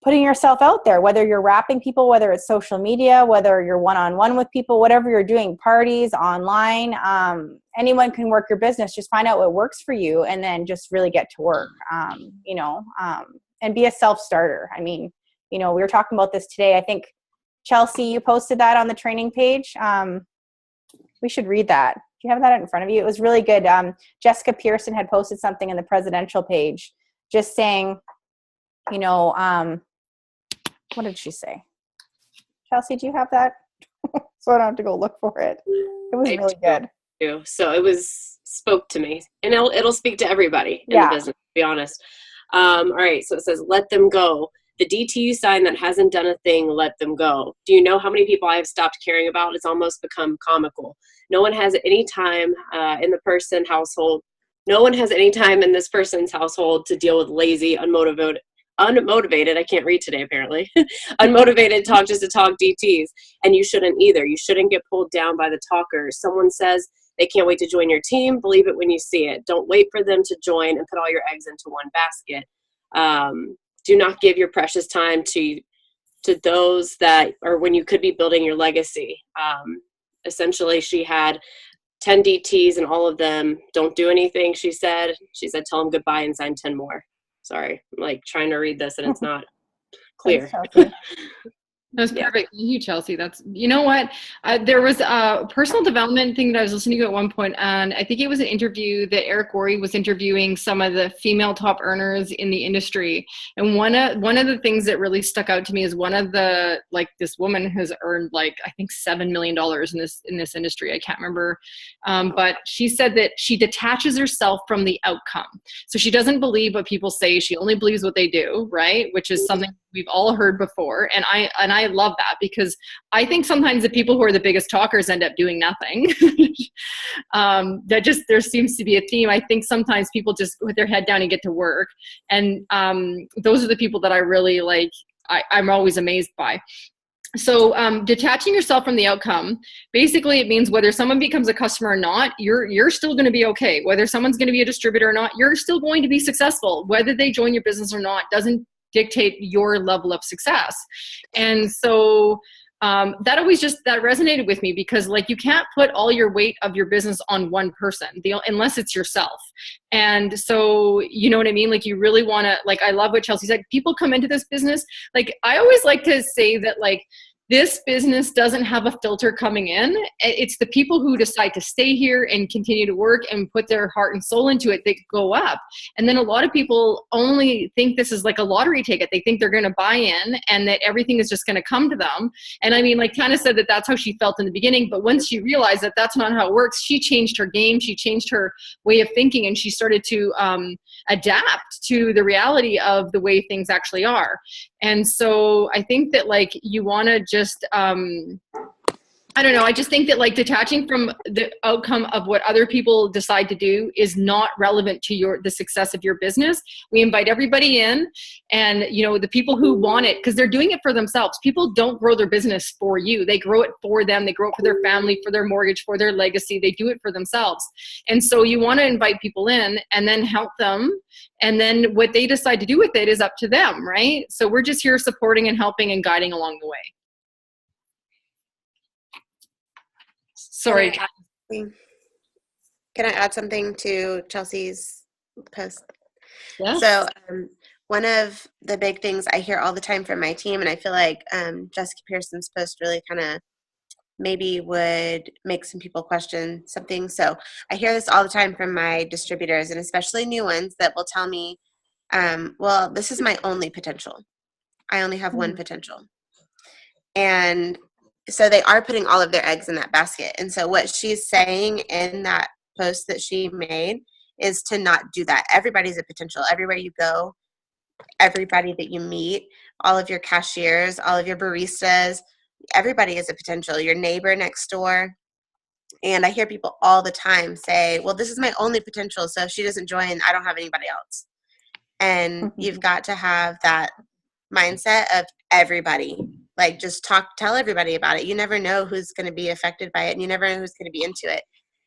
putting yourself out there, whether you're wrapping people, whether it's social media, whether you're one-on-one with people, whatever you're doing, parties, online, anyone can work your business. Just find out what works for you, and then just really get to work, and be a self-starter. I mean, we were talking about this today. I think, Chelsea, you posted that on the training page. We should read that. Do you have that in front of you? It was really good. Jessica Pearson had posted something in the presidential page just saying, what did she say? Chelsea, do you have that? So I don't have to go look for it. It was really good. So it spoke to me, and it'll speak to everybody in the business, to be honest. All right. So it says, let them go. The DTU sign that hasn't done a thing, let them go. Do you know how many people I have stopped caring about? It's almost become comical. No one has any time in the person household. No one has any time in this person's household to deal with lazy, unmotivated, I can't read today apparently, unmotivated talk just to talk DTs. And you shouldn't either. You shouldn't get pulled down by the talkers. Someone says they can't wait to join your team. Believe it when you see it. Don't wait for them to join and put all your eggs into one basket. Do not give your precious time to those that, or when you could be building your legacy. Essentially, she had 10 DTs and all of them don't do anything, she said. She said, tell them goodbye and sign 10 more. Sorry, I'm trying to read this and it's not clear. That's perfect. Thank you, Chelsea. That's, you know what? There was a personal development thing that I was listening to at one point, and I think it was an interview that Eric Gorey was interviewing some of the female top earners in the industry. And one of the things that really stuck out to me is one of the, this woman has earned I think $7 million in this industry. I can't remember. But she said that she detaches herself from the outcome. So she doesn't believe what people say. She only believes what they do, right? Which is something we've all heard before. And I love that, because I think sometimes the people who are the biggest talkers end up doing nothing. There seems to be a theme. I think sometimes people just put their head down and get to work. And those are the people that I really I'm always amazed by. So detaching yourself from the outcome, basically it means whether someone becomes a customer or not, you're still going to be okay. Whether someone's going to be a distributor or not, you're still going to be successful. Whether they join your business or not doesn't dictate your level of success. And so that resonated with me, because you can't put all your weight of your business on one person unless it's yourself. And so, you know what I mean? You really want to, I love what Chelsea said. People come into this business. I always like to say that this business doesn't have a filter coming in. It's the people who decide to stay here and continue to work and put their heart and soul into it that go up. And then a lot of people only think this is like a lottery ticket. They think they're going to buy in and that everything is just going to come to them. And I mean, Tana said that that's how she felt in the beginning. But once she realized that that's not how it works, she changed her game. She changed her way of thinking, and she started to adapt to the reality of the way things actually are. And so I think that you want to just, I don't know. I just think that detaching from the outcome of what other people decide to do is not relevant to the success of your business. We invite everybody in, and the people who want it, because they're doing it for themselves. People don't grow their business for you. They grow it for them. They grow it for their family, for their mortgage, for their legacy. They do it for themselves. And so you want to invite people in and then help them. And then what they decide to do with it is up to them, right? So we're just here supporting and helping and guiding along the way. Sorry. Can I add something to Chelsea's post? Yeah. So one of the big things I hear all the time from my team, and I feel like Jessica Pearson's post really kind of maybe would make some people question something. So I hear this all the time from my distributors, and especially new ones, that will tell me, well, this is my only potential. I only have one potential. And so they are putting all of their eggs in that basket. And so what she's saying in that post that she made is to not do that. Everybody's a potential. Everywhere you go, everybody that you meet, all of your cashiers, all of your baristas, everybody is a potential. Your neighbor next door. And I hear people all the time say, well, this is my only potential, so if she doesn't join, I don't have anybody else. And you've got to have that mindset of everybody. Like, just tell everybody about it. You never know who's going to be affected by it, and you never know who's going to be into it.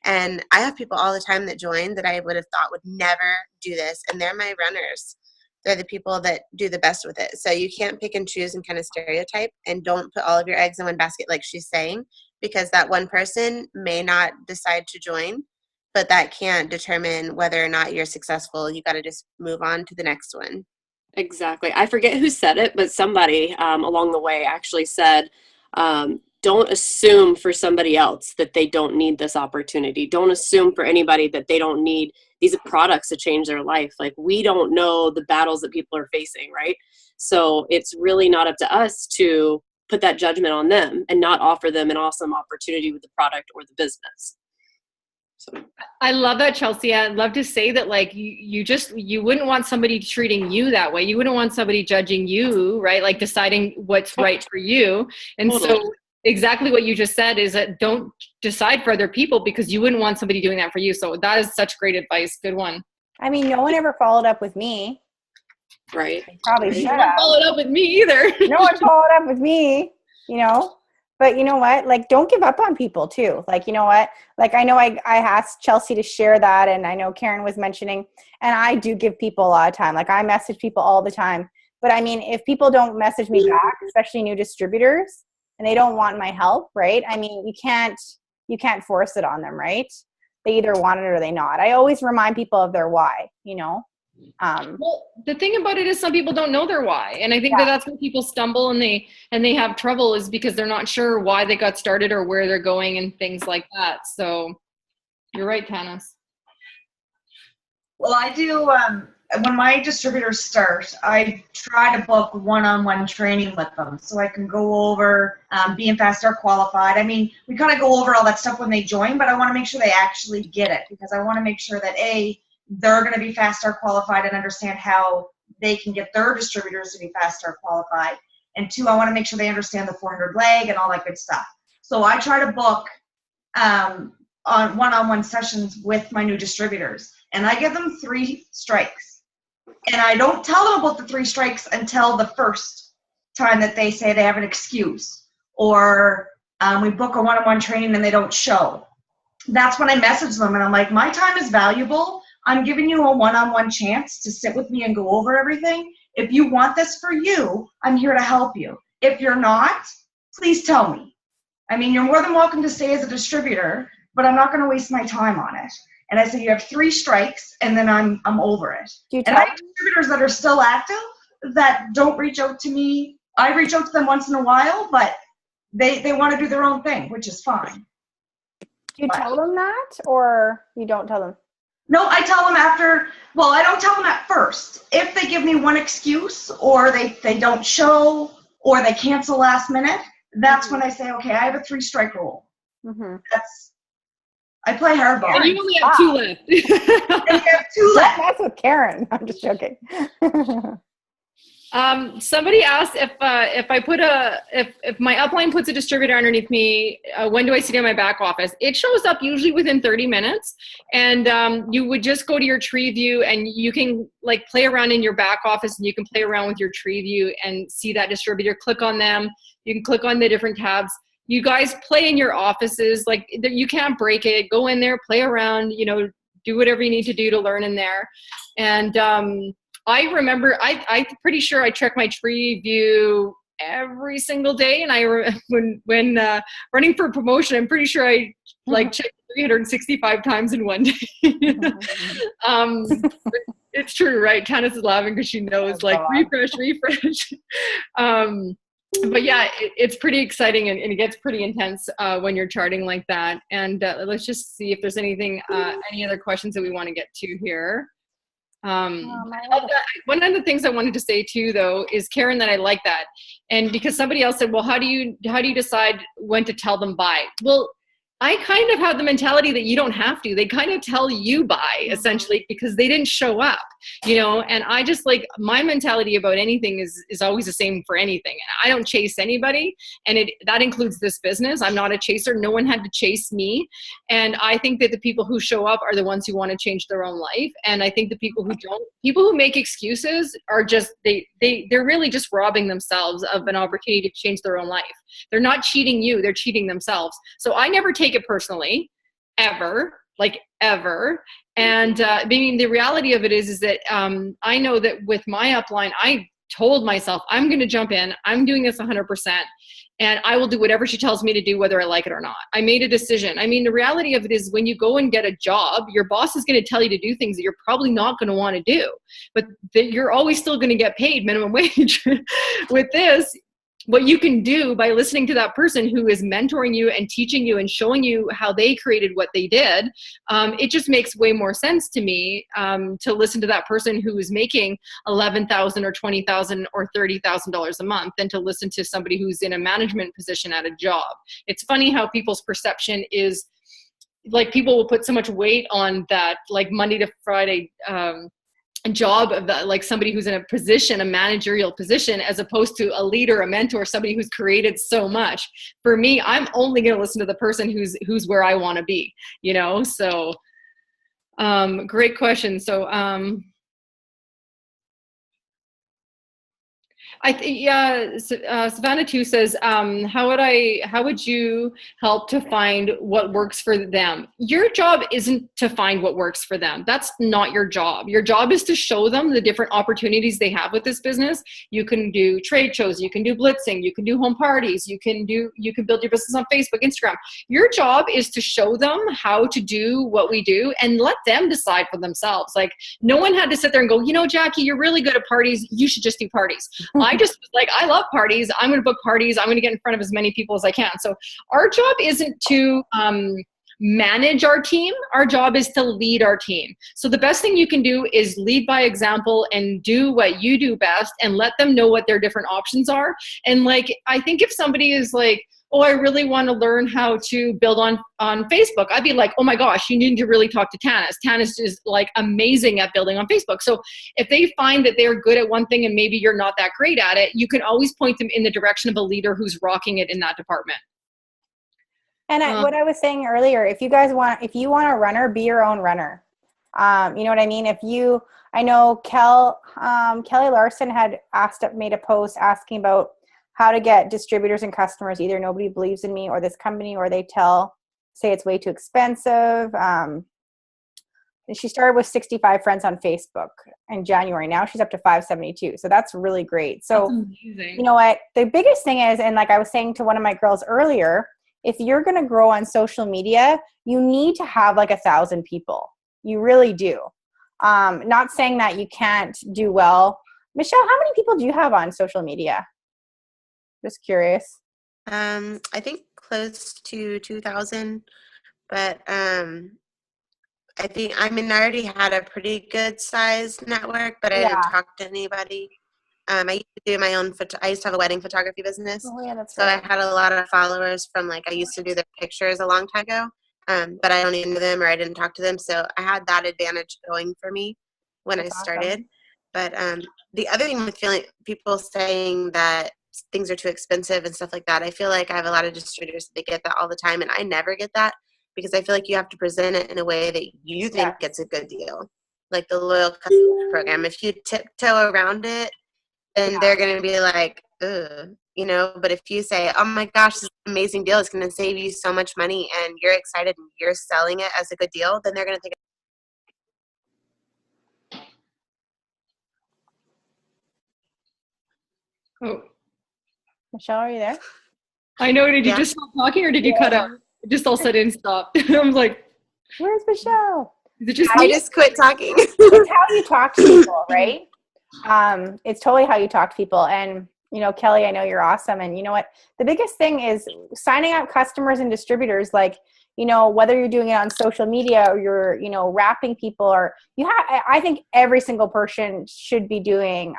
And I have people all the time that join that I would have thought would never do this, and they're my runners. They're the people that do the best with it. So you can't pick and choose and kind of stereotype, and don't put all of your eggs in one basket like she's saying, because that one person may not decide to join, but that can't determine whether or not you're successful. You got to just move on to the next one. Exactly. I forget who said it, but somebody along the way actually said, don't assume for somebody else that they don't need this opportunity. Don't assume for anybody that they don't need these products to change their life. Like, we don't know the battles that people are facing, right? So it's really not up to us to put that judgment on them and not offer them an awesome opportunity with the product or the business. So I love that, Chelsea. I'd love to say that, like, you wouldn't want somebody treating you that way. You wouldn't want somebody judging you, right? Like, deciding what's right for you. And Totally. So exactly what you just said is that don't decide for other people, because you wouldn't want somebody doing that for you. So that is such great advice. Good one. I mean, no one ever followed up with me. Right. Probably should You have. wouldn't follow it up with me either. No one followed up with me, you know. But you know what? Like, don't give up on people too. Like, you know what? Like, I know I asked Chelsea to share that, and I know Karen was mentioning, and I do give people a lot of time. Like, I message people all the time. But I mean, if people don't message me back, especially new distributors, and they don't want my help, right? I mean, you can't force it on them, right? They either want it or they not. I always remind people of their why, you know. Well, the thing about it is some people don't know their why, and I think that's when people stumble and they have trouble, is because they're not sure why they got started or where they're going and things like that. So you're right, Tanis. Well, I do. When my distributors start, I try to book one-on-one training with them so I can go over being Fast Start qualified. I mean, we kind of go over all that stuff when they join, but I want to make sure they actually get it, because I want to make sure that they're going to be Fast Start qualified and understand how they can get their distributors to be Fast Start qualified. And 2, I want to make sure they understand the 400 leg and all that good stuff. So I try to book on one-on-one sessions with my new distributors, and I give them 3 strikes. And I don't tell them about the 3 strikes until the first time that they say they have an excuse, or we book a one-on-one training and they don't show. That's when I message them and I'm like, my time is valuable. I'm giving you a one-on-one chance to sit with me and go over everything. If you want this for you, I'm here to help you. If you're not, please tell me. I mean, you're more than welcome to stay as a distributor, but I'm not going to waste my time on it. And I say, you have 3 strikes, and then I'm over it. And I have distributors that are still active that don't reach out to me. I reach out to them once in a while, but they want to do their own thing, which is fine. Do you tell them that, or you don't tell them? No, I tell them after. Well, I don't tell them at first. If they give me one excuse, or they don't show, or they cancel last minute, that's when I say, okay, I have a 3-strike rule. I play hardball. And you only have 2 left. And you have 2 left. That's with Karen. I'm just joking. Somebody asked if my upline puts a distributor underneath me, when do I see it in my back office? It shows up usually within 30 minutes, and you would just go to your tree view, and you can like play around in your back office, and you can play around with your tree view and see that distributor. Click on them. You can click on the different tabs. You guys play in your offices. Like, you can't break it. Go in there, play around. You know, do whatever you need to do to learn in there, and I remember, I'm pretty sure I check my tree view every single day. And when running for promotion, I'm pretty sure I like checked 365 times in one day. It's true, right? Tanis is laughing because she knows, like, refresh. But yeah, it's pretty exciting, and it gets pretty intense when you're charting like that. And let's just see if there's anything, any other questions that we want to get to here. One of the things I wanted to say too, though, is, Karen, that I like that, and because somebody else said, well, how do you decide when to tell them bye? Well, I kind of had the mentality that you don't have to. They kind of tell you by, essentially, because they didn't show up, you know. And I just, like, my mentality about anything is always the same for anything. I don't chase anybody, and that includes this business. I'm not a chaser. No one had to chase me. And I think that the people who show up are the ones who want to change their own life. And I think the people who don't, people who make excuses are just, they're really just robbing themselves of an opportunity to change their own life. They're not cheating you, they're cheating themselves. So I never take it personally, ever, like ever. And I mean, the reality of it is that I know that with my upline, I told myself, I'm going to jump in, I'm doing this 100%, and I will do whatever she tells me to do, whether I like it or not. I made a decision. I mean, the reality of it is when you go and get a job, your boss is going to tell you to do things that you're probably not going to want to do, but that you're always still going to get paid minimum wage. With this, what you can do by listening to that person who is mentoring you and teaching you and showing you how they created what they did, it just makes way more sense to me to listen to that person who is making $11,000 or $20,000 or $30,000 a month than to listen to somebody who's in a management position at a job. It's funny how people's perception is, like, people will put so much weight on that, like, Monday to Friday job of the, like, somebody who's in a position, a managerial position, as opposed to a leader, a mentor, somebody who's created so much. For me, I'm only going to listen to the person who's where I want to be, you know? So great question. So Savannah 2 says, how would you help to find what works for them? Your job isn't to find what works for them. That's not your job. Your job is to show them the different opportunities they have with this business. You can do trade shows, you can do blitzing, you can do home parties, you can build your business on Facebook, Instagram. Your job is to show them how to do what we do and let them decide for themselves. Like, no one had to sit there and go, you know, Jackie, you're really good at parties, you should just do parties. I just was like, I love parties. I'm going to book parties. I'm going to get in front of as many people as I can. So our job isn't to manage our team. Our job is to lead our team. So the best thing you can do is lead by example and do what you do best and let them know what their different options are. And, like, I think if somebody is like, oh, I really want to learn how to build on Facebook, I'd be like, oh my gosh, you need to really talk to Tanis. Tanis is, like, amazing at building on Facebook. So if they find that they're good at one thing and maybe you're not that great at it, you can always point them in the direction of a leader who's rocking it in that department. And what I was saying earlier, if you want a runner, be your own runner. You know what I mean? I know Kelly Larson had made a post asking about how to get distributors and customers. Either nobody believes in me or this company, or they say it's way too expensive. And she started with 65 friends on Facebook in January. Now she's up to 572. So that's really great. So, you know what? The biggest thing is, and like I was saying to one of my girls earlier, if you're going to grow on social media, you need to have like 1,000 people. You really do. Not saying that you can't do well. Michelle, how many people do you have on social media? Just curious. I think close to 2,000, but I already had a pretty good sized network, but I didn't talk to anybody. I used to do my own. I used to have a wedding photography business. Oh yeah, that's right. So I had a lot of followers from, like, I used to do their pictures a long time ago, but I don't even know them or I didn't talk to them. So I had that advantage going for me when I started. But the other thing with people saying that things are too expensive and stuff like that, I feel like I have a lot of distributors that get that all the time, and I never get that because I feel like you have to present it in a way that you think it's a good deal. Like the loyal customer program, if you tiptoe around it, then they're going to be like, ugh, you know. But if you say, oh my gosh, this is an amazing deal, it's going to save you so much money, and you're excited and you're selling it as a good deal, then they're going to think. Oh, Michelle, are you there? I know. Did you just stop talking, or did you cut out? It just all sudden stopped. I was like, where's Michelle? Is it just I just quit talking. It's how you talk to people, right? It's totally how you talk to people. And, you know, Kelly, I know you're awesome. And you know what? The biggest thing is signing up customers and distributors, like, you know, whether you're doing it on social media or you're, you know, wrapping people, or I think every single person should be doing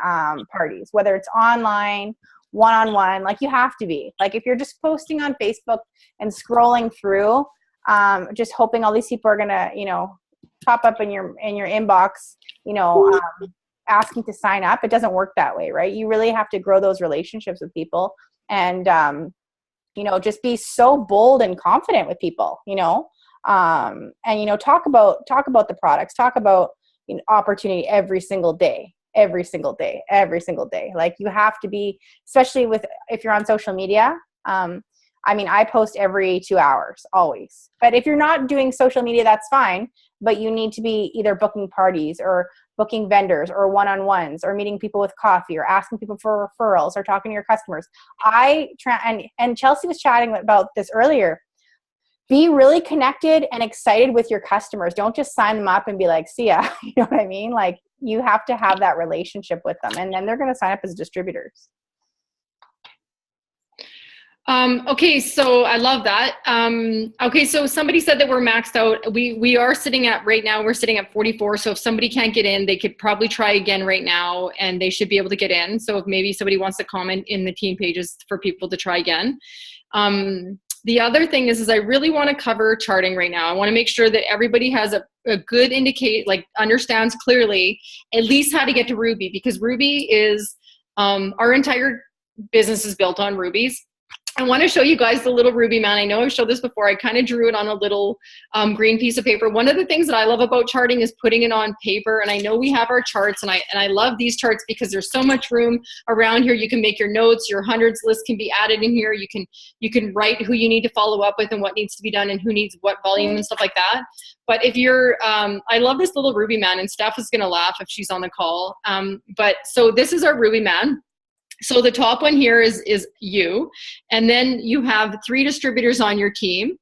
parties, whether it's online, one-on-one, like you have to be. Like if you're just posting on Facebook and scrolling through, just hoping all these people are gonna, you know, pop up in your inbox, you know, asking to sign up. It doesn't work that way, right? You really have to grow those relationships with people, and you know, just be so bold and confident with people, you know, and you know, talk about the products, talk about, you know, opportunity every single day. Like, you have to be, especially if you're on social media. I mean, I post every 2 hours, always. But if you're not doing social media, that's fine. But you need to be either booking parties or booking vendors or one-on-ones or meeting people with coffee or asking people for referrals or talking to your customers. And Chelsea was chatting about this earlier. Be really connected and excited with your customers. Don't just sign them up and be like, see ya. You know what I mean? Like, you have to have that relationship with them, and then they're going to sign up as distributors. Okay, so I love that. Okay, so somebody said that we're maxed out. We are sitting at, right now, we're sitting at 44. So if somebody can't get in, they could probably try again right now, and they should be able to get in. So if maybe somebody wants to comment in the team pages for people to try again. The other thing is I really want to cover charting right now. I want to make sure that everybody has a good understands clearly at least how to get to Ruby, because Ruby is, our entire business is built on rubies. I want to show you guys the little Ruby man. I know I've showed this before. I kind of drew it on a little green piece of paper. One of the things that I love about charting is putting it on paper. And I know we have our charts, and I love these charts because there's so much room around here. You can make your notes, your hundreds list can be added in here. You can write who you need to follow up with and what needs to be done and who needs what volume and stuff like that. But if you're, I love this little Ruby man, and Steph is going to laugh if she's on the call. But so this is our Ruby man. So the top one here is you, and then you have 3 distributors on your team,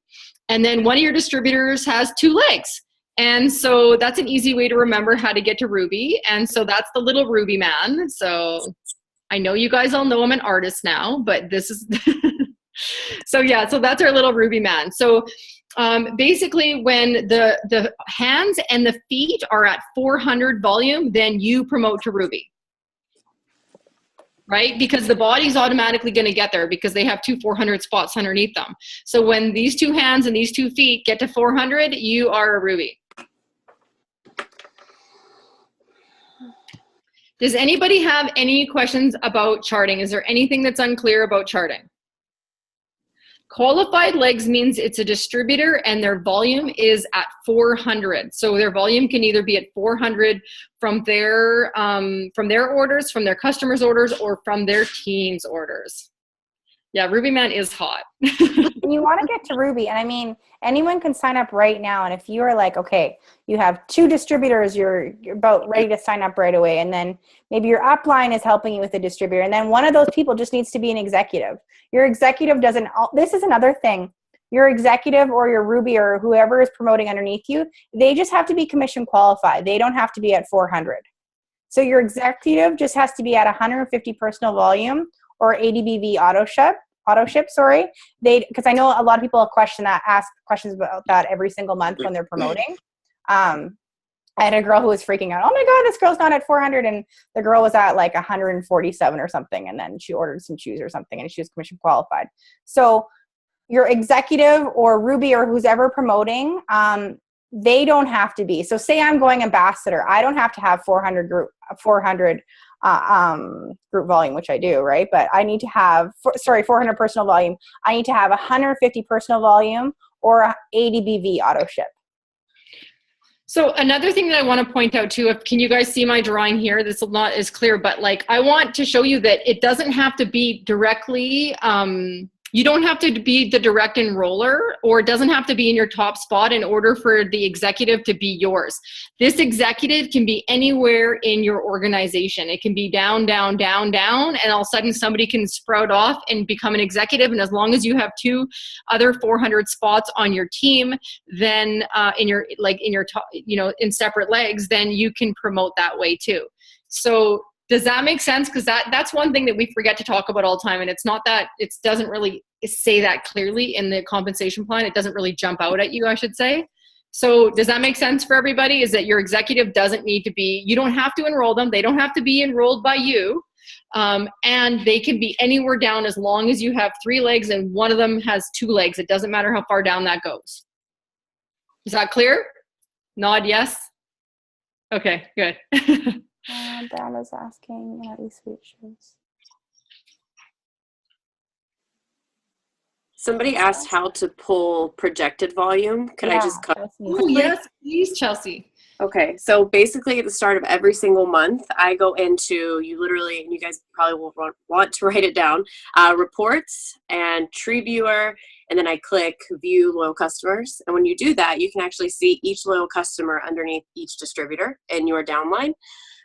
and then one of your distributors has 2 legs. And so that's an easy way to remember how to get to Ruby. And so that's the little Ruby man. So I know you guys all know I'm an artist now, but this is, so yeah, so that's our little Ruby man. So basically when the hands and the feet are at 400 volume, then you promote to Ruby. Right? Because the body's automatically going to get there because they have 2 400 spots underneath them. So when these 2 hands and these 2 feet get to 400, you are a Ruby. Does anybody have any questions about charting? Is there anything that's unclear about charting? Qualified legs means it's a distributor and their volume is at 400. So their volume can either be at 400 from their orders, from their customers' orders, or from their team's orders. Yeah, Ruby Man is hot. You want to get to Ruby, and I mean, anyone can sign up right now. And if you are like, okay, you have 2 distributors, you're about ready to sign up right away, and then maybe your upline is helping you with the distributor, and then one of those people just needs to be an executive. Your executive doesn't, this is another thing, your executive or your Ruby or whoever is promoting underneath you, they just have to be commission qualified. They don't have to be at 400. So your executive just has to be at 150 personal volume or ADBV auto ship, because I know a lot of people ask questions about that every single month when they're promoting. I had a girl who was freaking out. Oh my God, this girl's not at 400. And the girl was at like 147 or something. And then she ordered some shoes or something and she was commission qualified. So your executive or Ruby or who's ever promoting, they don't have to be. So say I'm going ambassador. I don't have to have 400 group volume, which I do, right? But I need to have, 400 personal volume. I need to have 150 personal volume or a ADBV auto ship. So another thing that I want to point out too, can you guys see my drawing here? This is not as clear, but like I want to show you that it doesn't have to be directly, you don't have to be the direct enroller, or it doesn't have to be in your top spot in order for the executive to be yours. This executive can be anywhere in your organization. It can be down, down, down, down, and all of a sudden somebody can sprout off and become an executive. And as long as you have 2 other 400 spots on your team, then in your top, in separate legs, then you can promote that way too. So does that make sense? Because that's one thing that we forget to talk about all the time, and it's not that it doesn't really say that clearly in the compensation plan. It doesn't really jump out at you, I should say. So does that make sense for everybody? Is that your executive doesn't need to be, you don't have to enroll them. They don't have to be enrolled by you. And they can be anywhere down as long as you have 3 legs and one of them has 2 legs. It doesn't matter how far down that goes. Is that clear? Nod yes. Okay, good. Dana's asking eSweet shoes. Somebody asked how to pull projected volume. Could I just cover? Oh, yes, please, Chelsea. Okay, so basically at the start of every single month, I go into, you literally, and you guys probably will want to write it down, reports and tree viewer, and then I click view loyal customers. And when you do that, you can actually see each loyal customer underneath each distributor in your downline.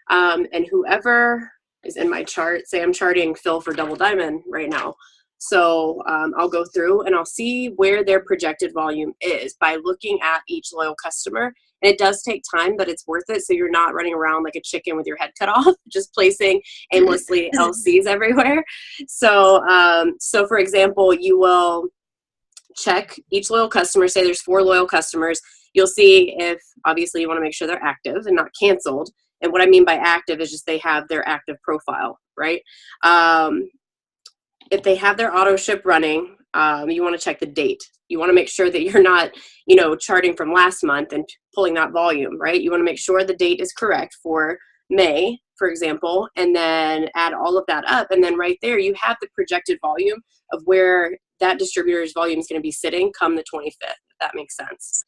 And whoever is in my chart, say I'm charting Phil for Double Diamond right now. So I'll go through and I'll see where their projected volume is by looking at each loyal customer. And it does take time, but it's worth it. So you're not running around like a chicken with your head cut off, just placing aimlessly LCs everywhere. So, so for example, you will check each loyal customer, say there's 4 loyal customers. You'll see if, obviously you want to make sure they're active and not canceled. And what I mean by active is just they have their active profile, right? If they have their auto ship running, you want to check the date. You want to make sure that you're not, you know, charting from last month and pulling that volume, right? You want to make sure the date is correct for May, for example, and then add all of that up. And then right there, you have the projected volume of where that distributor's volume is going to be sitting come the 25th, if that makes sense.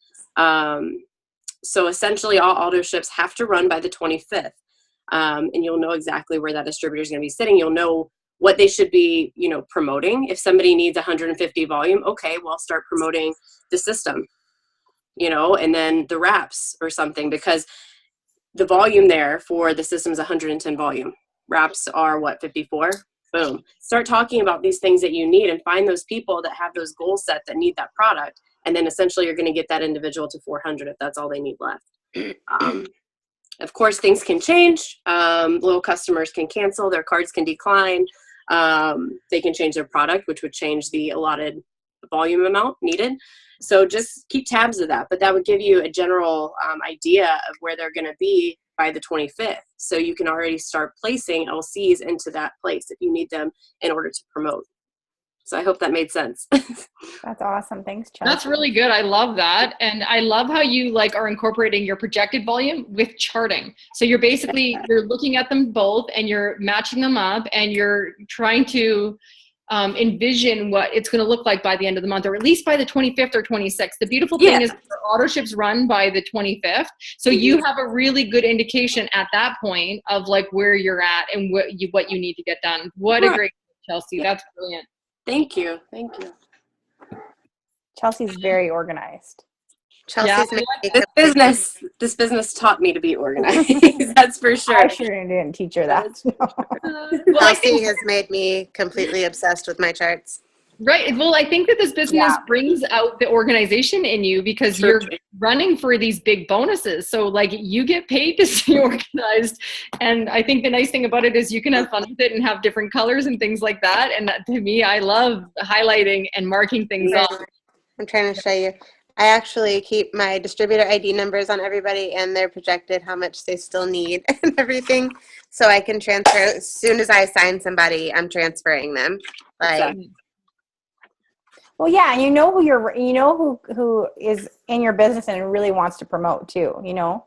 So essentially all auto ships have to run by the 25th. And you'll know exactly where that distributor is going to be sitting. You'll know what they should be, you know, promoting. If somebody needs 150 volume, okay, well, start promoting the system, you know, and then the wraps or something, because the volume there for the system is 110 volume. Wraps are what, 54? Boom. Start talking about these things that you need and find those people that have those goals set that need that product. And then essentially you're going to get that individual to 400 if that's all they need left. Of course, things can change. Loyal customers can cancel, their cards can decline. They can change their product, which would change the allotted volume amount needed. So just keep tabs of that. But that would give you a general idea of where they're going to be by the 25th. So you can already start placing LCs into that place if you need them in order to promote. So I hope that made sense. That's awesome. Thanks, Chelsea. That's really good. I love that. And I love how you like are incorporating your projected volume with charting. So you're basically, you're looking at them both and you're matching them up and you're trying to envision what it's going to look like by the end of the month, or at least by the 25th or 26th. The beautiful thing is auto ships run by the 25th. So you have a really good indication at that point of like where you're at and what you need to get done. What a great, Chelsea. That's brilliant. Thank you. Thank you. Chelsea's very organized. Chelsea's this business taught me to be organized. That's for sure. I sure didn't teach her that. Chelsea has made me completely obsessed with my charts. Right. Well, I think that this business brings out the organization in you because you're running for these big bonuses. So like you get paid to stay organized. And I think the nice thing about it is you can have fun with it and have different colors and things like that. And that, to me, I love highlighting and marking things off. I'm trying to show you. I actually keep my distributor ID numbers on everybody and they're projected how much they still need and everything. So I can transfer as soon as I sign somebody, I'm transferring them. Like, well, yeah, and you know who is in your business and really wants to promote too, you know.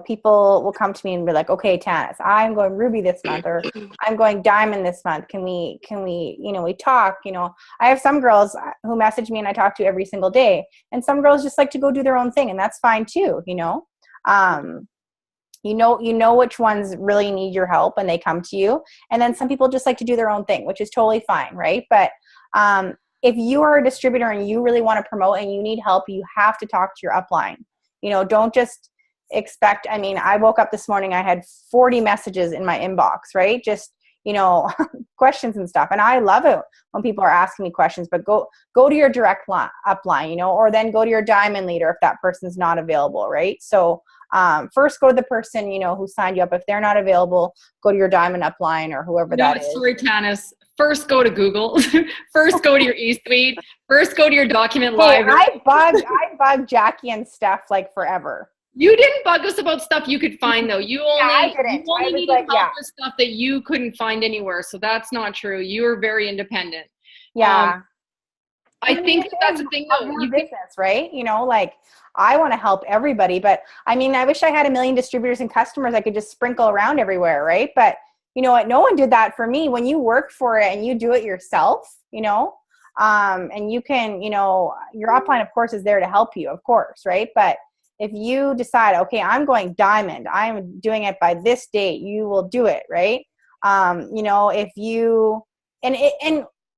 People will come to me and be like, okay, Tanis, I'm going Ruby this month, or I'm going Diamond this month. Can we, we talk, I have some girls who message me and I talk to every single day, and some girls just like to go do their own thing, and that's fine too, you know which ones really need your help and they come to you. And then some people just like to do their own thing, which is totally fine. Right. But, if you are a distributor and you really want to promote and you need help, you have to talk to your upline. Don't just expect, I woke up this morning, I had 40 messages in my inbox, right? Just, questions and stuff. And I love it when people are asking me questions, but go to your direct upline, or then go to your diamond leader if that person's not available, right? So first go to the person, who signed you up. If they're not available, go to your diamond upline or whoever that is. Sorry, Tanis. First go to Google. First go to your eSuite. First go to your document library. I bug Jackie and Steph like forever. You didn't bug us about stuff you could find though. You only needed help with stuff that you couldn't find anywhere. So that's not true. You are very independent. Yeah. I think that's the thing, though. You business, right? You know, like I want to help everybody, but I mean, I wish I had 1 million distributors and customers I could just sprinkle around everywhere, right? But you know what? No one did that for me. When you work for it and you do it yourself, you know, and you can, you know, your upline, of course, is there to help you, of course, right? But if you decide, okay, I'm going diamond, I'm doing it by this date, you will do it, right? You know, if you, and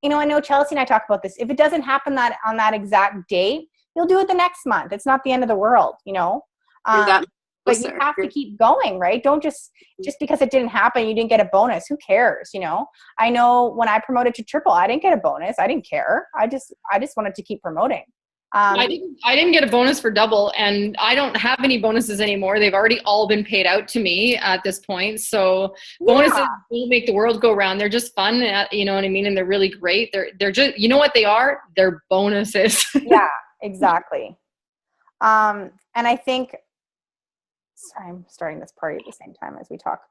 you know, I know Chelsea and I talk about this. If it doesn't happen on that exact date, you'll do it the next month. It's not the end of the world, you know. But you have to keep going, right? Don't just because it didn't happen, you didn't get a bonus. Who cares, you know? I know when I promoted to triple, I didn't get a bonus. I didn't care. I just wanted to keep promoting. I didn't get a bonus for double, and I don't have any bonuses anymore. They've already all been paid out to me at this point. So bonuses don't make the world go round. They're just fun, you know what I mean? And they're really great. They're just, you know what they are? They're bonuses. Yeah, exactly. And I think, sorry, I'm starting this party at the same time as we talk.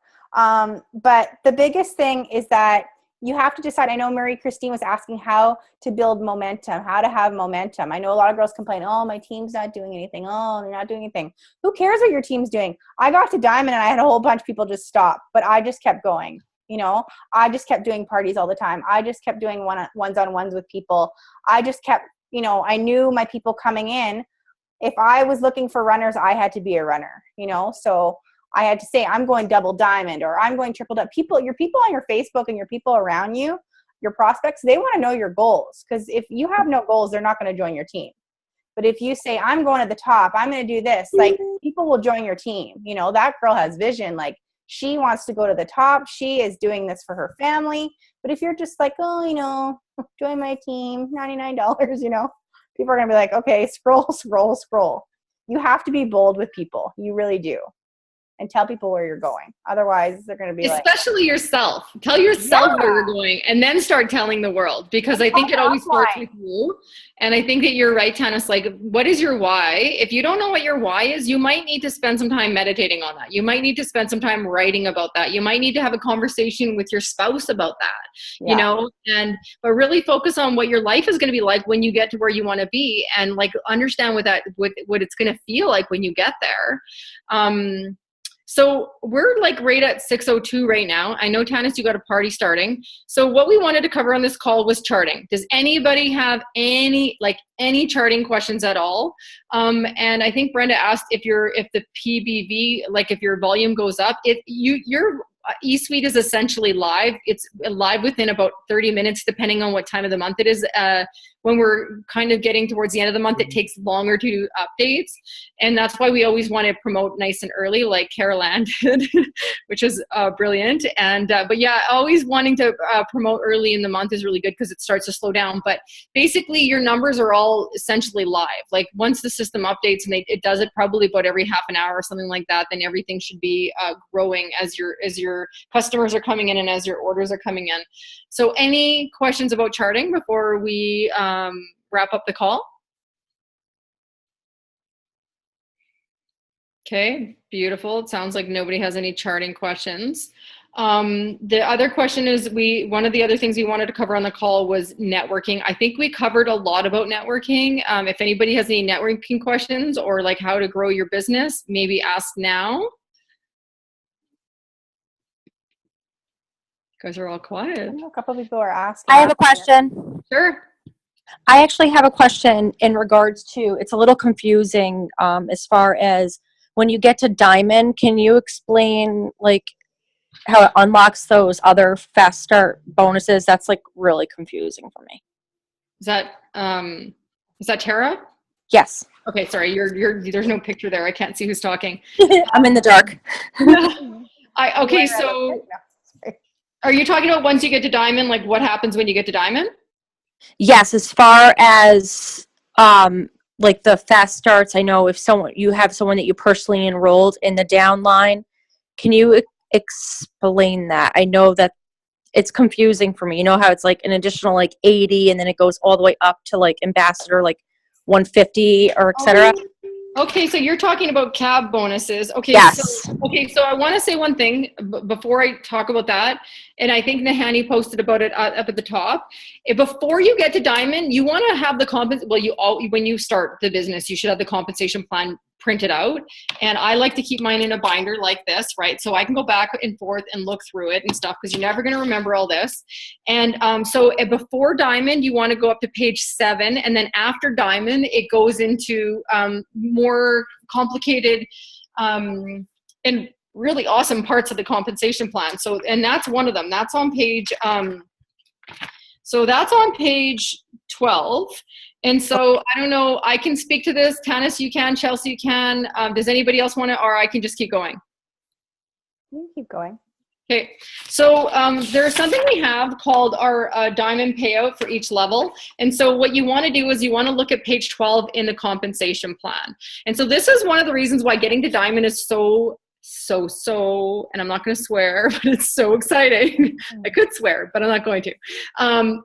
But the biggest thing is that you have to decide. I know Marie Christine was asking how to build momentum, how to have momentum. I know a lot of girls complain, oh, my team's not doing anything. Oh, they're not doing anything. Who cares what your team's doing? I got to diamond and I had a whole bunch of people just stop, but I just kept going. You know, I just kept doing parties all the time. I just kept doing one-on-ones with people. I just kept, you know, I knew my people coming in. If I was looking for runners, I had to be a runner, you know, so I had to say, I'm going double diamond or I'm going triple diamond. Your people on your Facebook and your people around you, your prospects, they want to know your goals. Because if you have no goals, they're not going to join your team. But if you say, I'm going to the top, I'm going to do this, like people will join your team. You know, that girl has vision. Like she wants to go to the top. She is doing this for her family. But if you're just like, oh, you know, join my team, $99, you know, people are going to be like, okay, scroll. You have to be bold with people. You really do. And tell people where you're going. Otherwise, they're going to be especially yourself. Tell yourself where you're going and then start telling the world, because I think it always starts with you. And I think that you're right, Tanis. Like, what is your why? If you don't know what your why is, you might need to spend some time meditating on that. You might need to spend some time writing about that. You might need to have a conversation with your spouse about that, you know, but really focus on what your life is going to be like when you get to where you want to be, and like understand what it's going to feel like when you get there. So we're like right at 6:02 right now. I know, Tanis, you got a party starting. So what we wanted to cover on this call was charting. Does anybody have any charting questions at all? And I think Brenda asked if the PBV, like if your volume goes up, your eSuite is essentially live. It's live within about 30 minutes, depending on what time of the month it is. When we're kind of getting towards the end of the month, it takes longer to do updates. And that's why we always want to promote nice and early, like Carol Ann did, which is brilliant. And but yeah, always wanting to promote early in the month is really good because it starts to slow down. But basically, your numbers are all essentially live. Like once the system updates, and it does it probably about every half an hour or something like that, then everything should be growing as your customers are coming in and as your orders are coming in. So any questions about charting before we wrap up the call? Okay, beautiful. It sounds like nobody has any charting questions. The other question is, one of the other things we wanted to cover on the call was networking. I think we covered a lot about networking. If anybody has any networking questions or like how to grow your business, maybe ask now. You guys are all quiet. A couple of people are asking. I have a question. Sure. I actually have a question in regards to, it's a little confusing as far as when you get to diamond, can you explain like how it unlocks those other fast start bonuses? That's like really confusing for me. Is that Tara? Yes. Okay, sorry. There's no picture there. I can't see who's talking. I'm in the dark. Okay, so are you talking about once you get to diamond, like what happens when you get to diamond? Yes, as far as like the fast starts, I know if you have someone that you personally enrolled in the downline, can you explain that? I know that it's confusing for me. You know how it's like an additional like 80 and then it goes all the way up to like ambassador like 150 or etc. Okay, so you're talking about cab bonuses. Okay, Yes. so I want to say one thing before I talk about that, and I think Nahani posted about it up at the top. Before you get to Diamond, you want to have the when you start the business, you should have the compensation plan printed out. And I like to keep mine in a binder like this, right? So I can go back and forth and look through it and stuff, because you're never going to remember all this. And so before Diamond, you want to go up to page 7. And then after Diamond, it goes into more complicated and really awesome parts of the compensation plan. So, and that's one of them. That's on page, so that's on page 12. And so I don't know, I can speak to this. Tanis, you can. Chelsea, you can. Does anybody else want to, or I can just keep going? You can keep going. Okay, so there's something we have called our Diamond payout for each level. And so what you want to do is you want to look at page 12 in the compensation plan. And so this is one of the reasons why getting to Diamond is so, and I'm not going to swear, but it's so exciting. I could swear, but I'm not going to.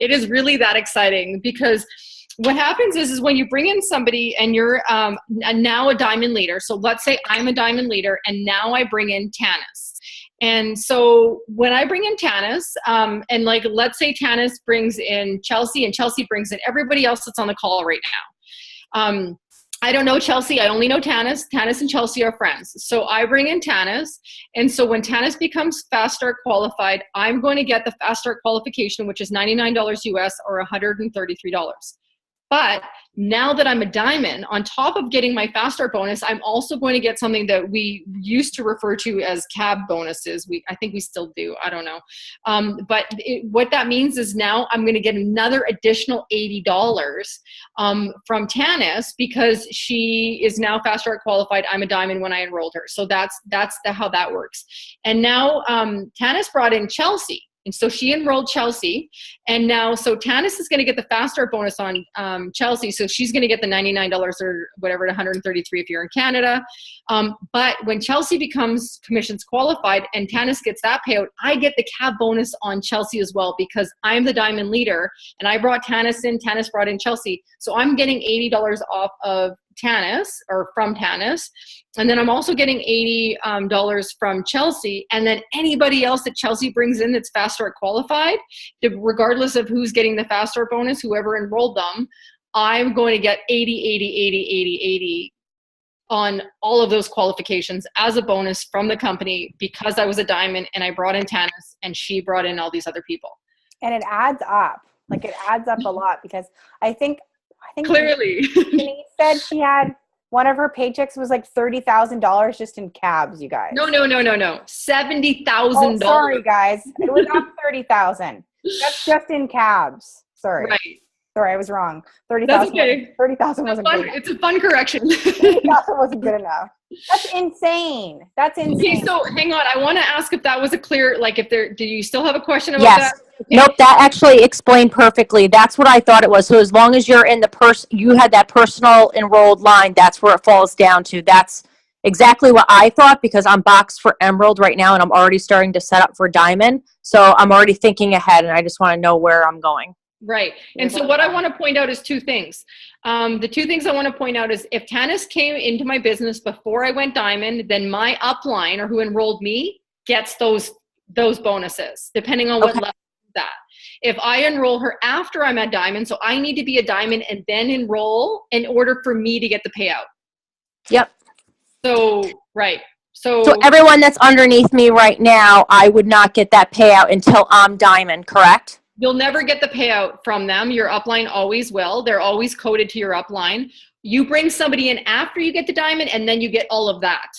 It is really that exciting, because what happens is when you bring in somebody and you're now a Diamond leader. So let's say I'm a Diamond leader and now I bring in Tanis. And so when I bring in Tanis, and like, let's say Tanis brings in Chelsea and Chelsea brings in everybody else that's on the call right now. I don't know Chelsea, I only know Tanis. Tanis and Chelsea are friends. So I bring in Tanis. And so when Tanis becomes Fast Start qualified, I'm going to get the Fast Start qualification, which is $99 US or $133. But now that I'm a Diamond, on top of getting my Fast Start bonus, I'm also going to get something that we used to refer to as cab bonuses. I think we still do. I don't know. But what that means is now I'm going to get another additional $80 from Tanis, because she is now Fast Start qualified. I'm a Diamond when I enrolled her. So that's how that works. And now Tanis brought in Chelsea. And so she enrolled Chelsea, and now, so Tanis is going to get the Fast Start bonus on Chelsea. So she's going to get the $99 or whatever, $133 if you're in Canada. But when Chelsea becomes commissions qualified and Tanis gets that payout, I get the cab bonus on Chelsea as well, because I'm the Diamond leader and I brought Tanis in, Tanis brought in Chelsea. So I'm getting $80 off of Tanis, or from Tanis. And then I'm also getting $80 from Chelsea. And then anybody else that Chelsea brings in that's Fast Start qualified, regardless of who's getting the Fast Start bonus, whoever enrolled them, I'm going to get 80 on all of those qualifications as a bonus from the company, because I was a Diamond and I brought in Tanis and she brought in all these other people. And it adds up. Like, it adds up a lot, because I think clearly Denise said she had one of her paychecks was like $30,000 just in cabs, you guys. No. $70,000. Oh, sorry, guys. It was not $30,000. That's just in cabs. Sorry. Right. Sorry, I was wrong. 30,000. That's okay. 30,000 wasn't good enough. It's a fun correction. 30,000 wasn't good enough. That's insane. That's insane. Okay, so hang on. I want to ask if that was a clear, like, if there, do you still have a question about Yes. that? Okay. Nope, that actually explained perfectly. That's what I thought it was. So as long as you're in the you had that personal enrolled line, that's where it falls down to. That's exactly what I thought, because I'm boxed for Emerald right now and I'm already starting to set up for Diamond. So I'm already thinking ahead and I just want to know where I'm going. Right. And so what I want to point out is two things. The two things I want to point out is if Tanis came into my business before I went Diamond, then my upline, or who enrolled me, gets those bonuses, depending on what level that. If I enroll her after I'm at Diamond, so I need to be a Diamond and then enroll in order for me to get the payout. Yep. So, right. So everyone that's underneath me right now, I would not get that payout until I'm Diamond, correct? You'll never get the payout from them. Your upline always will. They're always coded to your upline. You bring somebody in after you get the Diamond, and then you get all of that.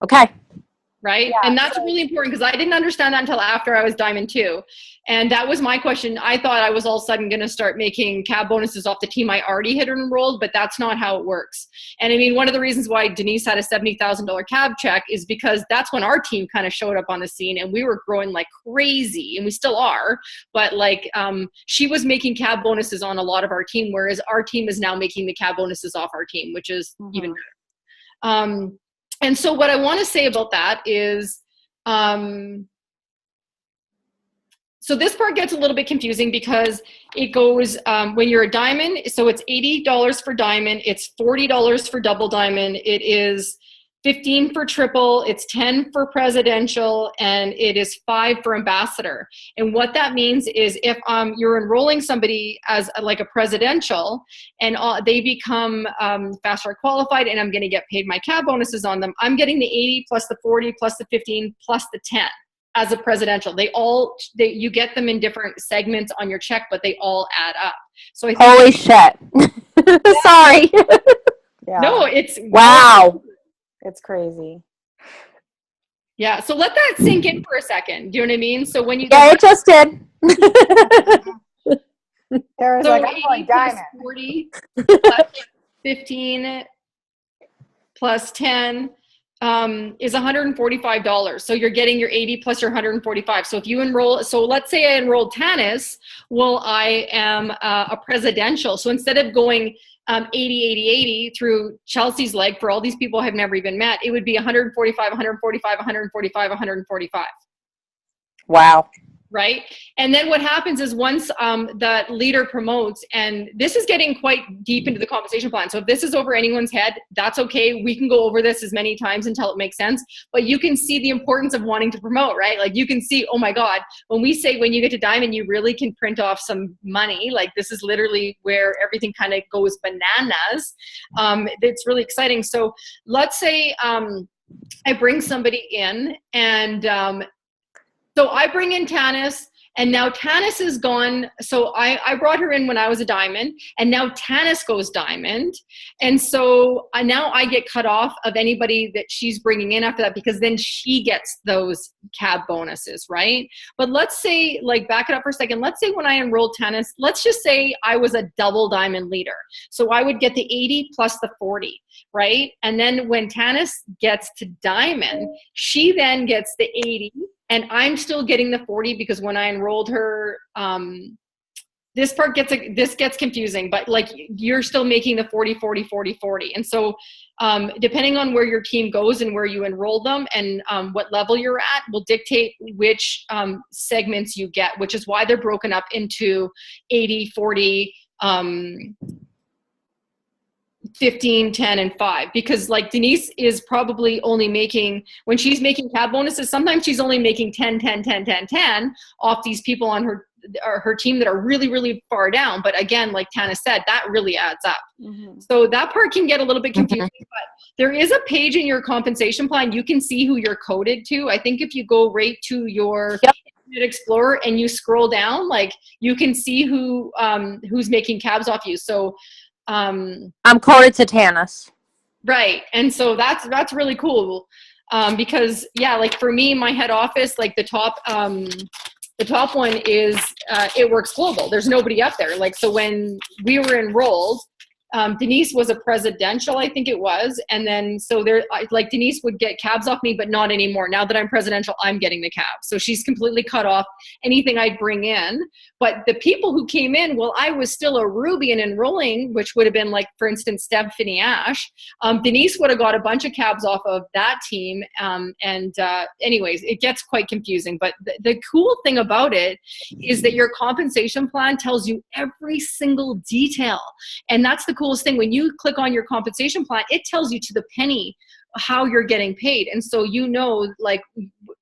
Okay. Right? Yeah, and that's really important, because I didn't understand that until after I was Diamond too. And that was my question. I thought I was all of a sudden going to start making cab bonuses off the team I already had enrolled, but that's not how it works. And I mean, one of the reasons why Denise had a $70,000 cab check is because that's when our team kind of showed up on the scene and we were growing like crazy, and we still are. But like, she was making cab bonuses on a lot of our team, whereas our team is now making the cab bonuses off our team, which is even better. And so what I want to say about that is, So this part gets a little bit confusing because it goes, when you're a diamond, so it's $80 for diamond, it's $40 for double diamond, it is $15 for triple, it's $10 for presidential, and it is $5 for ambassador. And what that means is if you're enrolling somebody as like a presidential and they become fast start qualified and I'm going to get paid my CAB bonuses on them, I'm getting the 80 plus the 40 plus the 15 plus the 10 as a presidential. You get them in different segments on your check, but they all add up. So I think Holy shit. Sorry. Yeah. No, it's wow. It's crazy. Yeah, so let that sink in for a second. Do you know what I mean? So when you Yeah, it just did. There was so like, 80 I'm going plus diamond. 40 plus 15 plus 10 is $145. So you're getting your 80 plus your 145. So if you enroll, so let's say I enrolled Tanis, well, I am a presidential. So instead of going 80, 80, 80 through Chelsea's leg for all these people I've never even met, it would be 145, 145, 145, 145. Wow. Right? And then what happens is once that leader promotes, and this is getting quite deep into the compensation plan. So if this is over anyone's head, that's okay. We can go over this as many times until it makes sense. But you can see the importance of wanting to promote, right? Like you can see, oh my God, when we say when you get to diamond, you really can print off some money. Like this is literally where everything kind of goes bananas. It's really exciting. So let's say I bring somebody in and so I bring in Tanis, and now Tanis is gone. So I brought her in when I was a diamond, and now Tanis goes diamond. And so now I get cut off of anybody that she's bringing in after that, because then she gets those CAB bonuses, right? But let's say, like, back it up for a second. Let's say when I enrolled Tanis, let's just say I was a double diamond leader. So I would get the 80 plus the 40, right? And then when Tanis gets to diamond, she then gets the 80. And I'm still getting the 40 because when I enrolled her, this gets confusing, but like you're still making the 40, 40, 40, 40. And so depending on where your team goes and where you enroll them and what level you're at will dictate which segments you get, which is why they're broken up into 80, 40, 15, 10, and 5, because like Denise is probably only making, when she's making CAB bonuses, sometimes she's only making 10, 10, 10, 10, 10 off these people on her team that are really, really far down. But again, like Tana said, that really adds up. Mm-hmm. So that part can get a little bit confusing, but there is a page in your compensation plan. You can see who you're coded to. I think if you go right to your Internet Explorer and you scroll down, like you can see who's making CABs off you. So I'm coded to Tanis. Right. And so that's really cool. Because yeah, like for me, my head office, like the top one is It Works Global. There's nobody up there. Like, so when we were enrolled, Denise was a presidential, I think it was. And then, so like Denise would get CABs off me, but not anymore. Now that I'm presidential, I'm getting the CAB. So she's completely cut off anything I'd bring in. But the people who came in, well, I was still a Ruby and enrolling, which would have been like, for instance, Stephanie Ash. Denise would have got a bunch of CABs off of that team. Anyways, it gets quite confusing. But the cool thing about it is that your compensation plan tells you every single detail. And that's the coolest thing. When you click on your compensation plan, it tells you to the penny how you're getting paid. And so you know, like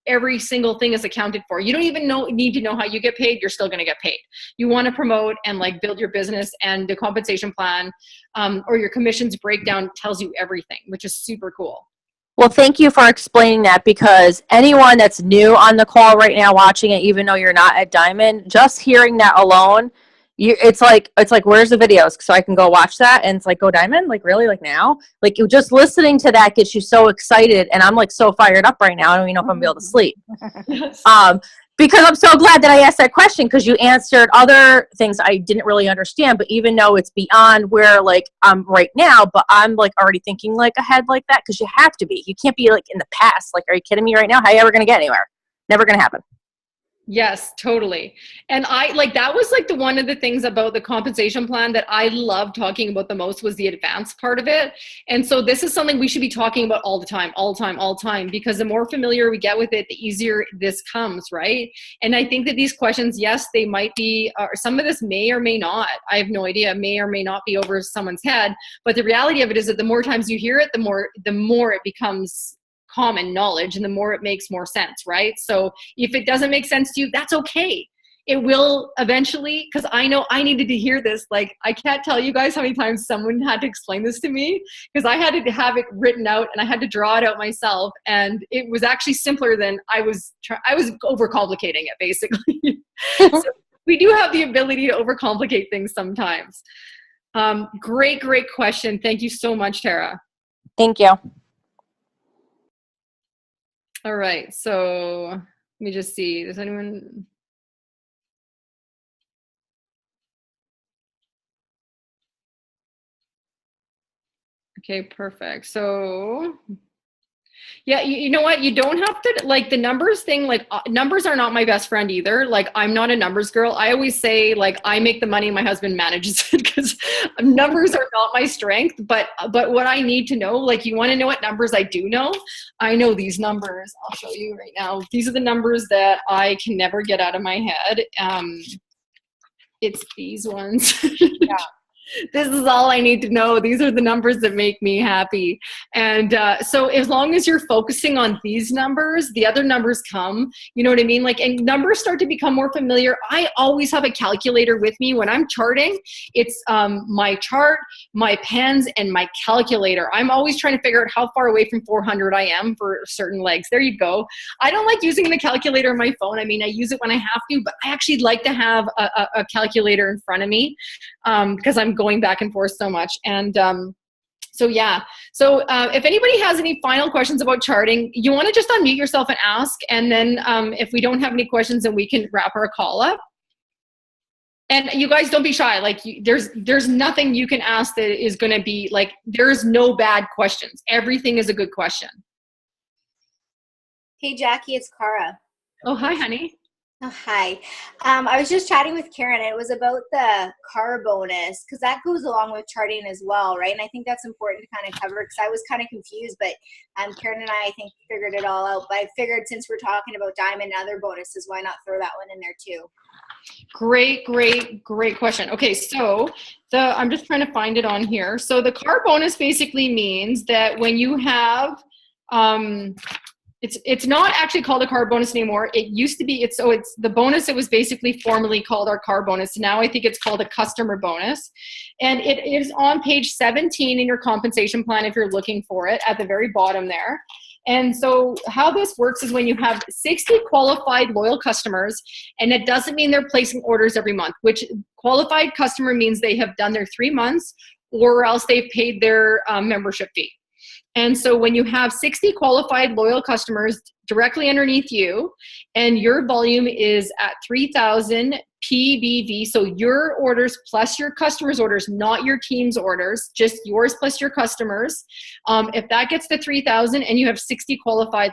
every single thing is accounted for. You don't even need to know how you get paid. You're still going to get paid. You want to promote and like build your business, and the compensation plan or your commissions breakdown tells you everything, which is super cool. Well, thank you for explaining that, because anyone that's new on the call right now watching it, even though you're not at Diamond, just hearing that alone, it's like where's the videos so I can go watch that? And it's like, go Diamond, like really, like now, like you just listening to that gets you so excited, and I'm like so fired up right now. I don't even know if I'm gonna be able to sleep. Because I'm so glad that I asked that question, because you answered other things I didn't really understand. But even though it's beyond where like I'm right now, but I'm like already thinking like ahead like that, because you have to be. You can't be like in the past. Like, are you kidding me right now? How are you ever gonna get anywhere? Never gonna happen. Yes, totally. And I like that was like the one of the things about the compensation plan that I love talking about the most was the advanced part of it. And so this is something we should be talking about all the time, all the time, all the time, because the more familiar we get with it, the easier this comes, right? And I think that these questions, yes, they might be, or some of this may or may not, I have no idea, may or may not be over someone's head. But the reality of it is that the more times you hear it, the more it becomes common knowledge and the more it makes more sense, right? So if it doesn't make sense to you, that's okay. It will eventually, because I know I needed to hear this. Like, I can't tell you guys how many times someone had to explain this to me, because I had to have it written out and I had to draw it out myself. And it was actually simpler than I was overcomplicating it, basically. So we do have the ability to overcomplicate things sometimes. Great question. Thank you so much, Tara. Thank you. All right, so let me just see. Does anyone? Okay, perfect. So yeah, you know what? You don't have to, like, the numbers thing, like, numbers are not my best friend either. Like, I'm not a numbers girl. I always say, like, I make the money and my husband manages it, because numbers are not my strength. But what I need to know, like, you want to know what numbers I do know? I know these numbers. I'll show you right now. These are the numbers that I can never get out of my head. It's these ones. Yeah. This is all I need to know. These are the numbers that make me happy. And so as long as you're focusing on these numbers, the other numbers come, you know what I mean? Like, and numbers start to become more familiar. I always have a calculator with me when I'm charting. It's my chart, my pens, and my calculator. I'm always trying to figure out how far away from 400 I am for certain legs. There you go. I don't like using the calculator on my phone. I mean, I use it when I have to, but I actually like to have a calculator in front of me, because I'm going back and forth so much. And so yeah, so if anybody has any final questions about charting, you want to just unmute yourself and ask, and then if we don't have any questions, then we can wrap our call up. And you guys, don't be shy. Like, there's nothing you can ask that is going to be like, there's no bad questions. Everything is a good question. Hey Jackie, it's Cara. Oh, hi honey. Oh, hi. I was just chatting with Karen, and it was about the car bonus, because that goes along with charting as well, right? And I think that's important to kind of cover, because I was kind of confused, but Karen and I think figured it all out. But I figured, since we're talking about diamond and other bonuses, why not throw that one in there too? Great question. Okay, so I'm just trying to find it on here. So the car bonus basically means that when you have it's not actually called a car bonus anymore. It used to be, it's the bonus. It was basically formerly called our car bonus. Now I think it's called a customer bonus. And it is on page 17 in your compensation plan if you're looking for it, at the very bottom there. And so how this works is when you have 60 qualified loyal customers, and it doesn't mean they're placing orders every month, which qualified customer means they have done their 3 months, or else they've paid their membership fee. And so when you have 60 qualified loyal customers directly underneath you, and your volume is at 3,000 PBV, so your orders plus your customers' orders, not your team's orders, just yours plus your customers. If that gets to 3,000 and you have 60 qualified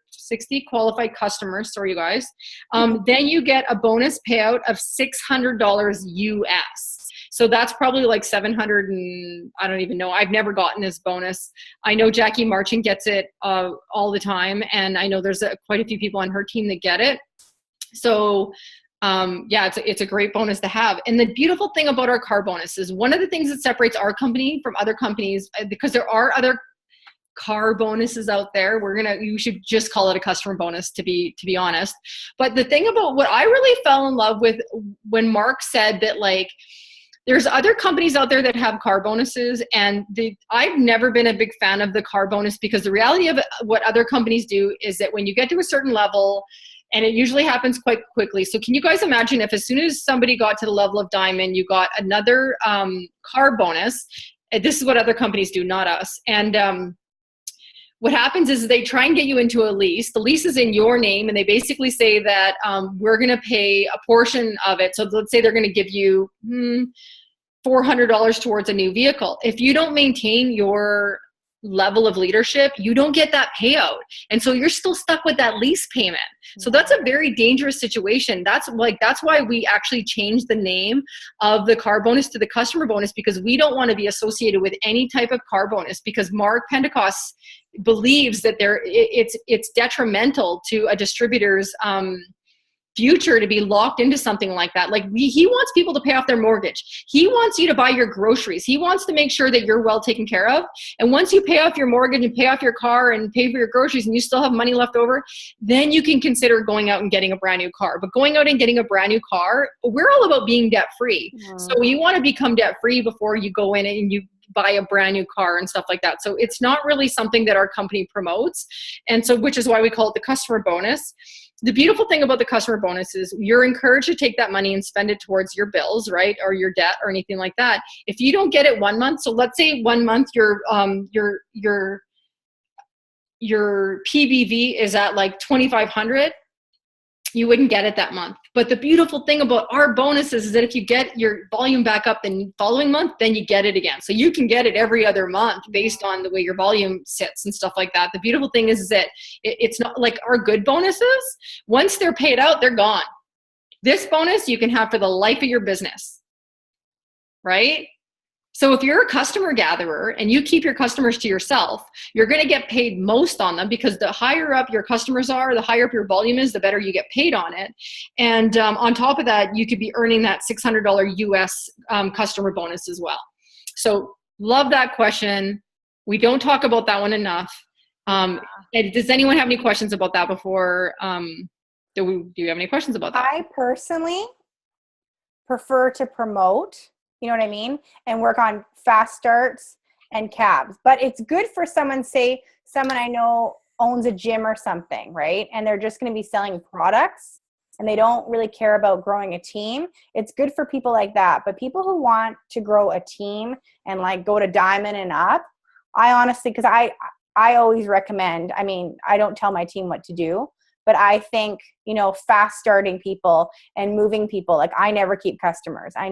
60 qualified customers, sorry you guys, then you get a bonus payout of $600 US. So that's probably like 700 and I don't even know. I've never gotten this bonus. I know Jackie Marchant gets it all the time, and I know there's quite a few people on her team that get it. So yeah, it's a great bonus to have. And the beautiful thing about our car bonus is one of the things that separates our company from other companies, because there are other car bonuses out there. You should just call it a customer bonus, to be honest. But the thing about what I really fell in love with when Mark said that, like, there's other companies out there that have car bonuses, and I've never been a big fan of the car bonus, because the reality of what other companies do is that when you get to a certain level, and it usually happens quite quickly. So can you guys imagine if as soon as somebody got to the level of diamond, you got another car bonus? This is what other companies do, not us. And what happens is they try and get you into a lease. The lease is in your name, and they basically say that we're going to pay a portion of it. So let's say they're going to give you $400 towards a new vehicle. If you don't maintain your level of leadership, you don't get that payout. And so you're still stuck with that lease payment. So that's a very dangerous situation. That's why we actually changed the name of the car bonus to the customer bonus, because we don't want to be associated with any type of car bonus, because Mark Pentecost believes that it's detrimental to a distributor's future to be locked into something like that. Like he wants people to pay off their mortgage. He wants you to buy your groceries. He wants to make sure that you're well taken care of. And once you pay off your mortgage and pay off your car and pay for your groceries and you still have money left over, then you can consider going out and getting a brand new car. But going out and getting a brand new car, we're all about being debt free. So you want to become debt free before you go in and you buy a brand new car and stuff like that. So it's not really something that our company promotes. And so, which is why we call it the customer bonus. The beautiful thing about the customer bonus is you're encouraged to take that money and spend it towards your bills, right? Or your debt or anything like that. If you don't get it 1 month, so let's say 1 month your PBV is at like 2,500, you wouldn't get it that month. But the beautiful thing about our bonuses is that if you get your volume back up the following month, then you get it again. So you can get it every other month based on the way your volume sits and stuff like that. The beautiful thing is that it's not like our good bonuses. Once they're paid out, they're gone. This bonus you can have for the life of your business, right? So if you're a customer gatherer and you keep your customers to yourself, you're going to get paid most on them, because the higher up your customers are, the higher up your volume is, the better you get paid on it. And on top of that, you could be earning that $600 US customer bonus as well. So love that question. We don't talk about that one enough. And does anyone have any questions about that before? Do you have any questions about that? I personally prefer to promote, you know what I mean, and work on fast starts and cabs. But it's good for someone, say someone I know owns a gym or something, right? And they're just going to be selling products and they don't really care about growing a team. It's good for people like that. But people who want to grow a team and like go to diamond and up, I honestly, because I always recommend, I mean, I don't tell my team what to do, but I think, you know, fast starting people and moving people, like I never keep customers. I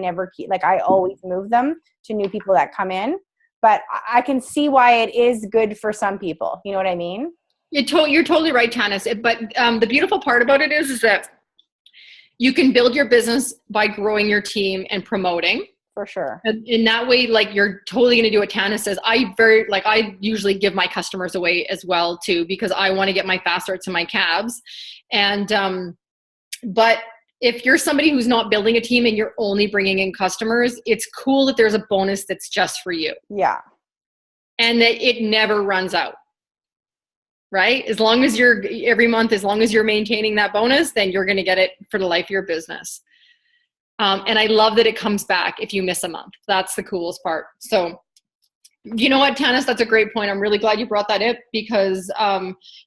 always move them to new people that come in. But I can see why it is good for some people. You know what I mean? You're totally right, Tanis. But the beautiful part about it is that you can build your business by growing your team and promoting. For sure. In that way, like you're totally going to do what Tana says. I usually give my customers away as well too, because I want to get my fast starts and my cabs. And, but if you're somebody who's not building a team and you're only bringing in customers, it's cool that there's a bonus that's just for you. Yeah. And that it never runs out. Right? As long as every month, as long as you're maintaining that bonus, then you're going to get it for the life of your business. And I love that it comes back if you miss a month. That's the coolest part. So, you know what, Tanis, that's a great point. I'm really glad you brought that up, because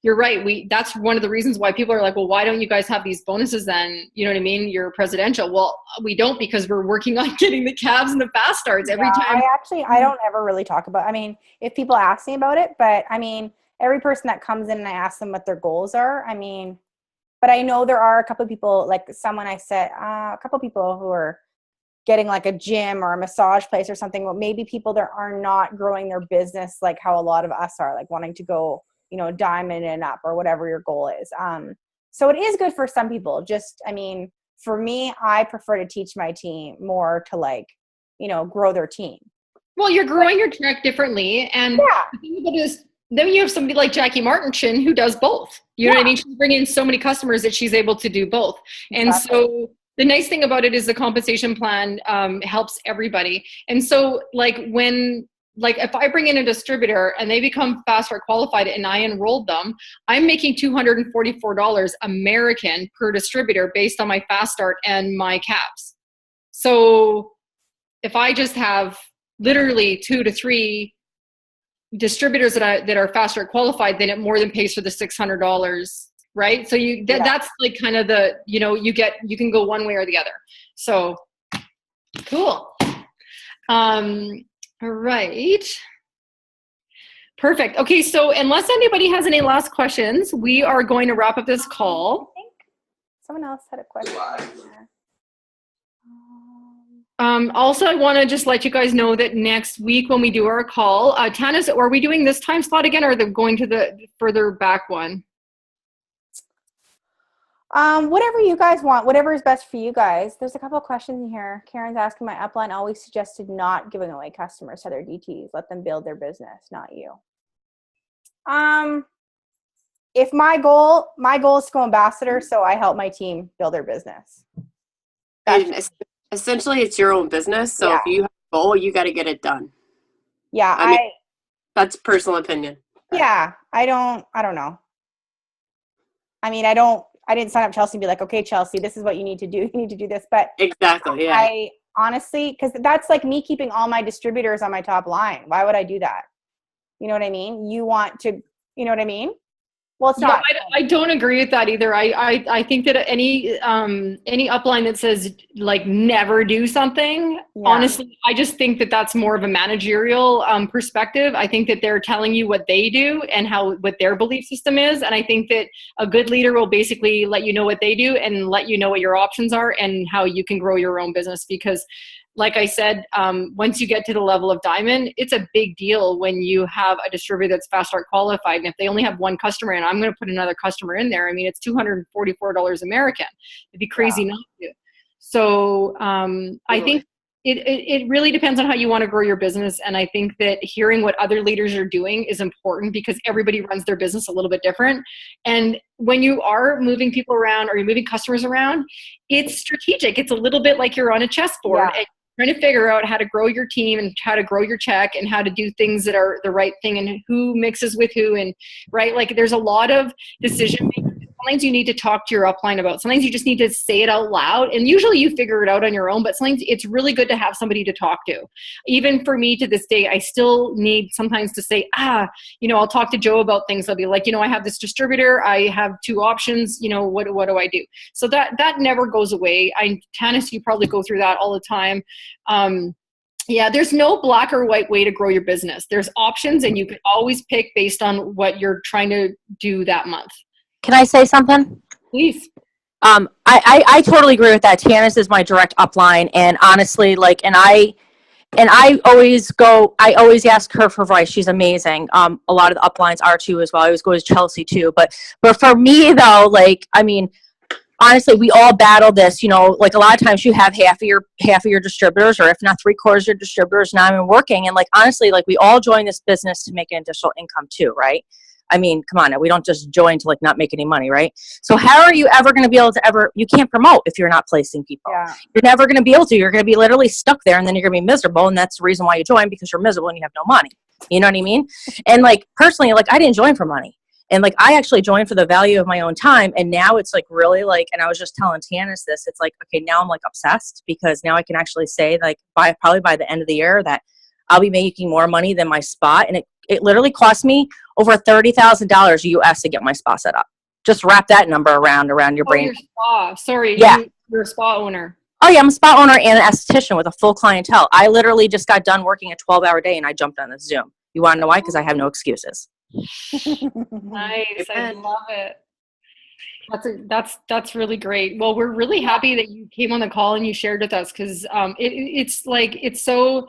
you're right. That's one of the reasons why people are like, well, why don't you guys have these bonuses then? You know what I mean? You're presidential. Well, we don't, because we're working on getting the cabs and the fast starts every time. I don't ever really talk about, I mean, if people ask me about it, but I mean, every person that comes in and I ask them what their goals are, I mean, but I know there are a couple of people, like someone I said, a couple of people who are getting like a gym or a massage place or something. Well, maybe people that are not growing their business like how a lot of us are, like wanting to go, you know, diamond and up or whatever your goal is. So it is good for some people. Just, I mean, for me, I prefer to teach my team more to like, you know, grow their team. Well, you're growing your track differently. And the thing about it is, then you have somebody like Jackie Martinchin who does both. You know what I mean? She's bringing in so many customers that she's able to do both. And so the nice thing about it is the compensation plan helps everybody. And so like if I bring in a distributor and they become fast start qualified and I enrolled them, I'm making $244 American per distributor based on my fast start and my cabs. So if I just have literally 2 to 3 distributors that are fast start qualified, then it more than pays for the $600, right? So that's like kind of the, you know, you can go one way or the other. So cool. All right. Perfect. Okay. So unless anybody has any last questions, we are going to wrap up this call. I think someone else had a question. Also, I want to just let you guys know that next week when we do our call, Tanis, are we doing this time slot again, or are they going to the further back one? Whatever you guys want, whatever is best for you guys. There's a couple of questions in here. Karen's asking, my upline always suggested not giving away customers to their DTs. Let them build their business, not you. If my goal is to go ambassador, so I help my team build their business. And essentially, it's your own business. So if you have a goal, you got to get it done. Yeah, I mean, that's personal opinion. Yeah, I don't know. I mean, I didn't sign up Chelsea and be like, okay, Chelsea, this is what you need to do. You need to do this. But exactly, yeah. I honestly, because that's like me keeping all my distributors on my top line. Why would I do that? You know what I mean? You want to, you know what I mean? Well, it's not. I don't agree with that either. I think that any upline that says like never do something, honestly, I just think that that's more of a managerial perspective. I think that they're telling you what they do and what their belief system is. And I think that a good leader will basically let you know what they do and let you know what your options are and how you can grow your own business. Because like I said, once you get to the level of diamond, it's a big deal when you have a distributor that's Fast Start qualified. And if they only have one customer and I'm going to put another customer in there, I mean, it's $244 American. It'd be crazy not to. So I think it really depends on how you want to grow your business. And I think that hearing what other leaders are doing is important because everybody runs their business a little bit different. And when you are moving people around or you're moving customers around, it's strategic. It's a little bit like you're on a chessboard. And trying to figure out how to grow your team and how to grow your check and how to do things that are the right thing and who mixes with who and right. Like there's a lot of decision making. Sometimes you need to talk to your upline about. Sometimes you just need to say it out loud. And usually you figure it out on your own, but sometimes it's really good to have somebody to talk to. Even for me to this day, I still need sometimes to say, I'll talk to Joe about things. I'll be like, I have this distributor. I have two options. What do I do? So that never goes away. Tanis, you probably go through that all the time. There's no black or white way to grow your business. There's options and you can always pick based on what you're trying to do that month. Can I say something? Please. I totally agree with that. Tanis is my direct upline, and honestly, I always ask her for advice. She's amazing. A lot of the uplines are too as well. I always go to Chelsea too. But for me though, honestly, we all battle this, a lot of times you have half of your distributors, or if not 3/4 of your distributors not even working. And honestly, we all join this business to make an additional income too, right? I mean, come on, we don't just join to not make any money, right? So how are you ever going to be able to you can't promote if you're not placing people. Yeah. You're never going to be able to. You're going to be literally stuck there, and then you're going to be miserable. And that's the reason why you join, because you're miserable and you have no money. You know what I mean? And personally, I didn't join for money. And I actually joined for the value of my own time. And now it's really and I was just telling Tanis this, it's okay, now I'm obsessed, because now I can actually say probably by the end of the year that I'll be making more money than my spot. And it literally cost me over $30,000 US to get my spa set up. Just wrap that number around your brain. Your spa. Sorry. Yeah. You're a spa owner. Oh yeah, I'm a spa owner and an esthetician with a full clientele. I literally just got done working a 12-hour day and I jumped on the Zoom. You want to know why? Because I have no excuses. Nice. I love it. That's really great. Well, we're really happy that you came on the call and you shared with us, because it's so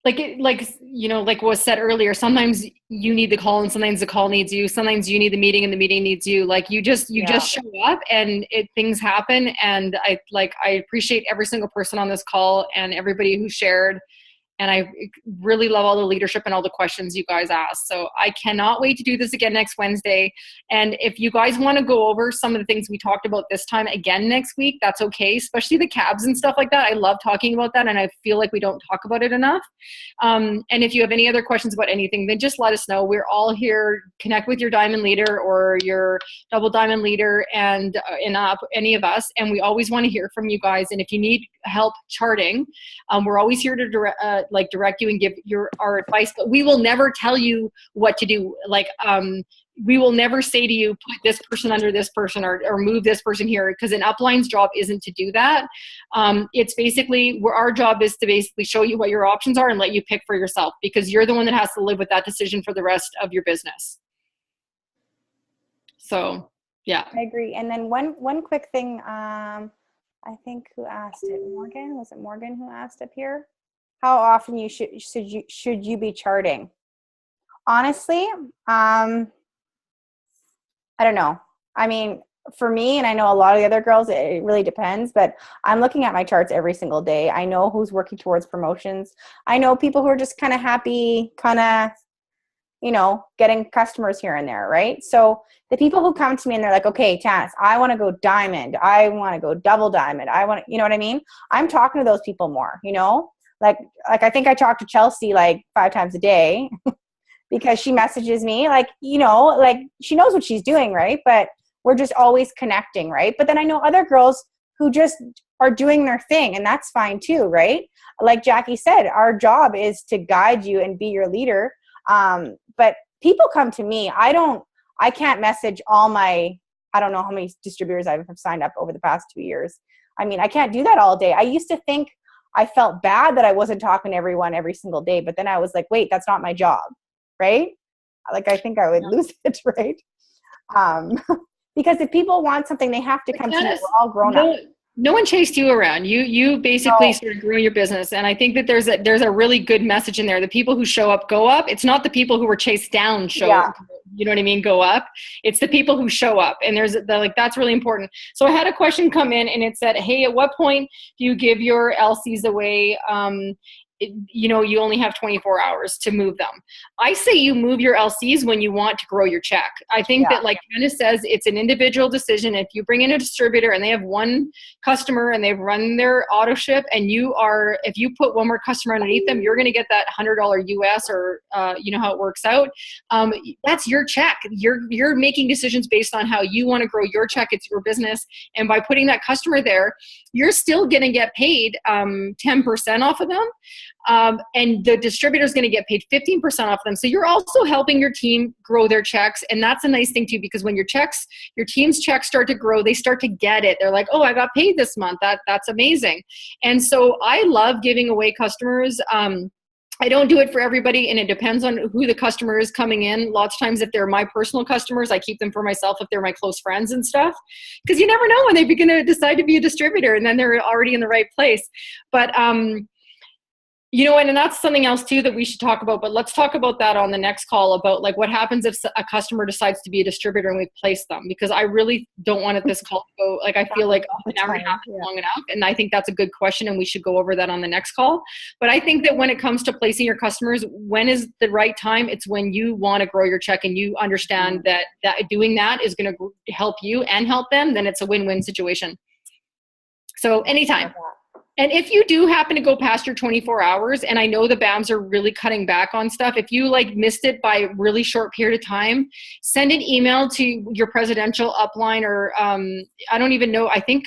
like was said earlier, sometimes you need the call and sometimes the call needs you. Sometimes you need the meeting and the meeting needs you. You just show up and things happen. And I appreciate every single person on this call and everybody who shared. And I really love all the leadership and all the questions you guys asked. So I cannot wait to do this again next Wednesday. And if you guys want to go over some of the things we talked about this time again next week, that's okay, especially the cabs and stuff like that. I love talking about that, and I feel like we don't talk about it enough. And if you have any other questions about anything, then just let us know. We're all here. Connect with your diamond leader or your double diamond leader and any of us. And we always want to hear from you guys. And if you need help charting, we're always here to direct you and give our advice, but we will never tell you what to do. We will never say to you, put this person under this person or move this person here, because an upline's job isn't to do that. It's basically our job is to basically show you what your options are and let you pick for yourself, because you're the one that has to live with that decision for the rest of your business. So yeah, I agree. And then one quick thing, I think who asked it? Morgan? Was it Morgan who asked up here? How often should you be charting? Honestly, I don't know. I mean, for me, and I know a lot of the other girls, it really depends, but I'm looking at my charts every single day. I know who's working towards promotions. I know people who are just kind of happy, kind of, you know, getting customers here and there, right? So the people who come to me and they're like, okay, Tanis, I want to go diamond. I want to go double diamond. I want to, you know what I mean? I'm talking to those people more, you know? Like I think I talk to Chelsea like 5 times a day because she messages me like, you know, like she knows what she's doing, right? But we're just always connecting, right? But then I know other girls who just are doing their thing, and that's fine too, right? Like Jackie said, our job is to guide you and be your leader. But people come to me. I can't message all my, I don't know how many distributors I have signed up over the past 2 years. I mean, I can't do that all day. I used to think I felt bad that I wasn't talking to everyone every single day, but then I was like, wait, that's not my job, right? Like, I think I would lose it, right? Because if people want something, they have to come to me. We're all grown up. No one chased you around. You basically sort of grew your business, and I think that there's a really good message in there. The people who show up go up. It's not the people who were chased down up. You know what I mean? Go up. It's the people who show up, and that's really important. So I had a question come in, and it said, "Hey, at what point do you give your LCs away? You know, you only have 24 hours to move them." I say you move your LCs when you want to grow your check. I think that, like Hannah says, it's an individual decision. If you bring in a distributor and they have one customer and they've run their auto ship, and if you put one more customer underneath them, you're going to get that $100 US, or you know how it works out. That's your check. You're making decisions based on how you want to grow your check. It's your business. And by putting that customer there, you're still going to get paid 10% off of them. And the distributor is going to get paid 15% off them. So you're also helping your team grow their checks. And that's a nice thing too, because when your team's checks start to grow, they start to get it. They're like, oh, I got paid this month. That's amazing. And so I love giving away customers. I don't do it for everybody, and it depends on who the customer is coming in. Lots of times, if they're my personal customers, I keep them for myself if they're my close friends and stuff, because you never know when they're going to decide to be a distributor, and then they're already in the right place. But you know, and that's something else too that we should talk about, but let's talk about that on the next call, about like what happens if a customer decides to be a distributor and we've placed them, because I really don't want this call to go, like, I feel like an hour and a half is long enough. And I think that's a good question, and we should go over that on the next call. But I think that when it comes to placing your customers, when is the right time? It's when you want to grow your check and you understand that doing that is going to help you and help them, then it's a win-win situation. So anytime. And if you do happen to go past your 24 hours, and I know the BAMs are really cutting back on stuff, if you like missed it by a really short period of time, send an email to your presidential upline, or I don't even know, I think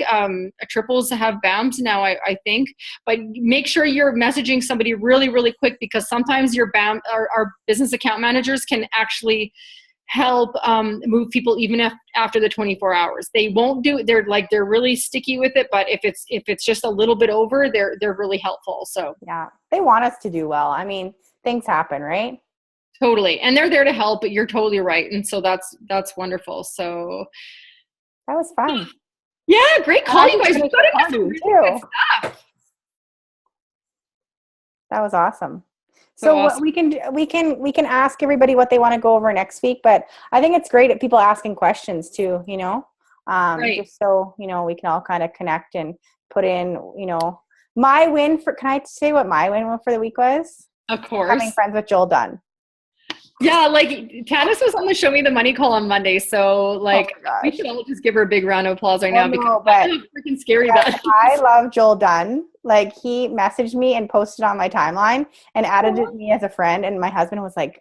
triples have BAMs now, I think, but make sure you're messaging somebody really, really quick, because sometimes your BAM, our business account managers can actually help move people even after the 24 hours. They won't do it. They're really sticky with it, but if it's just a little bit over, they're really helpful. So yeah, they want us to do well. I mean, things happen, right? Totally. And they're there to help, but you're totally right. And so that's wonderful. So that was fun. Yeah, great call, you guys. Too. Stuff. That was awesome. So awesome. we can ask everybody what they want to go over next week, but I think it's great at people asking questions too, you know, right. Just so, you know, we can all kind of connect and put in, you know, my win for, can I say what my win for the week was? Of course. Having friends with Joel Dunn. Yeah, like Tanis was on the Show Me the Money call on Monday, so like we should all just give her a big round of applause right now, because that's freaking scary. That I love Joel Dunn. Like, he messaged me and posted on my timeline and added me as a friend, and my husband was like,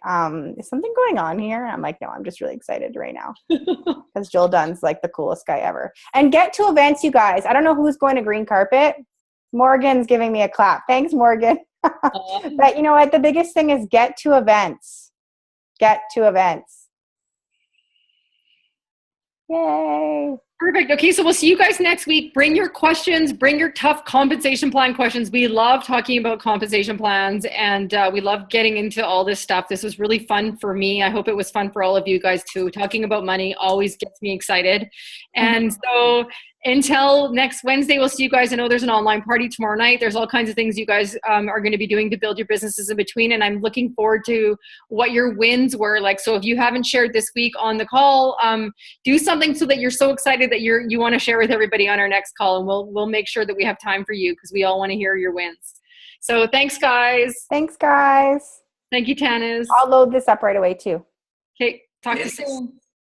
is something going on here? And I'm like, no, I'm just really excited right now, because Joel Dunn's like the coolest guy ever. And get to events, you guys. I don't know who's going to green carpet. Morgan's giving me a clap. Thanks, Morgan. But you know what? The biggest thing is get to events. Get to events. Yay. Perfect. Okay, so we'll see you guys next week. Bring your questions. Bring your tough compensation plan questions. We love talking about compensation plans, and we love getting into all this stuff. This was really fun for me. I hope it was fun for all of you guys too. Talking about money always gets me excited. And so until next Wednesday, we'll see you guys. I know there's an online party tomorrow night. There's all kinds of things you guys are going to be doing to build your businesses in between. And I'm looking forward to what your wins were like. So if you haven't shared this week on the call, do something so that you're so excited that you want to share with everybody on our next call. And we'll make sure that we have time for you because we all want to hear your wins. So thanks, guys. Thanks, guys. Thank you, Tanis. I'll load this up right away, too. Okay, talk to you soon.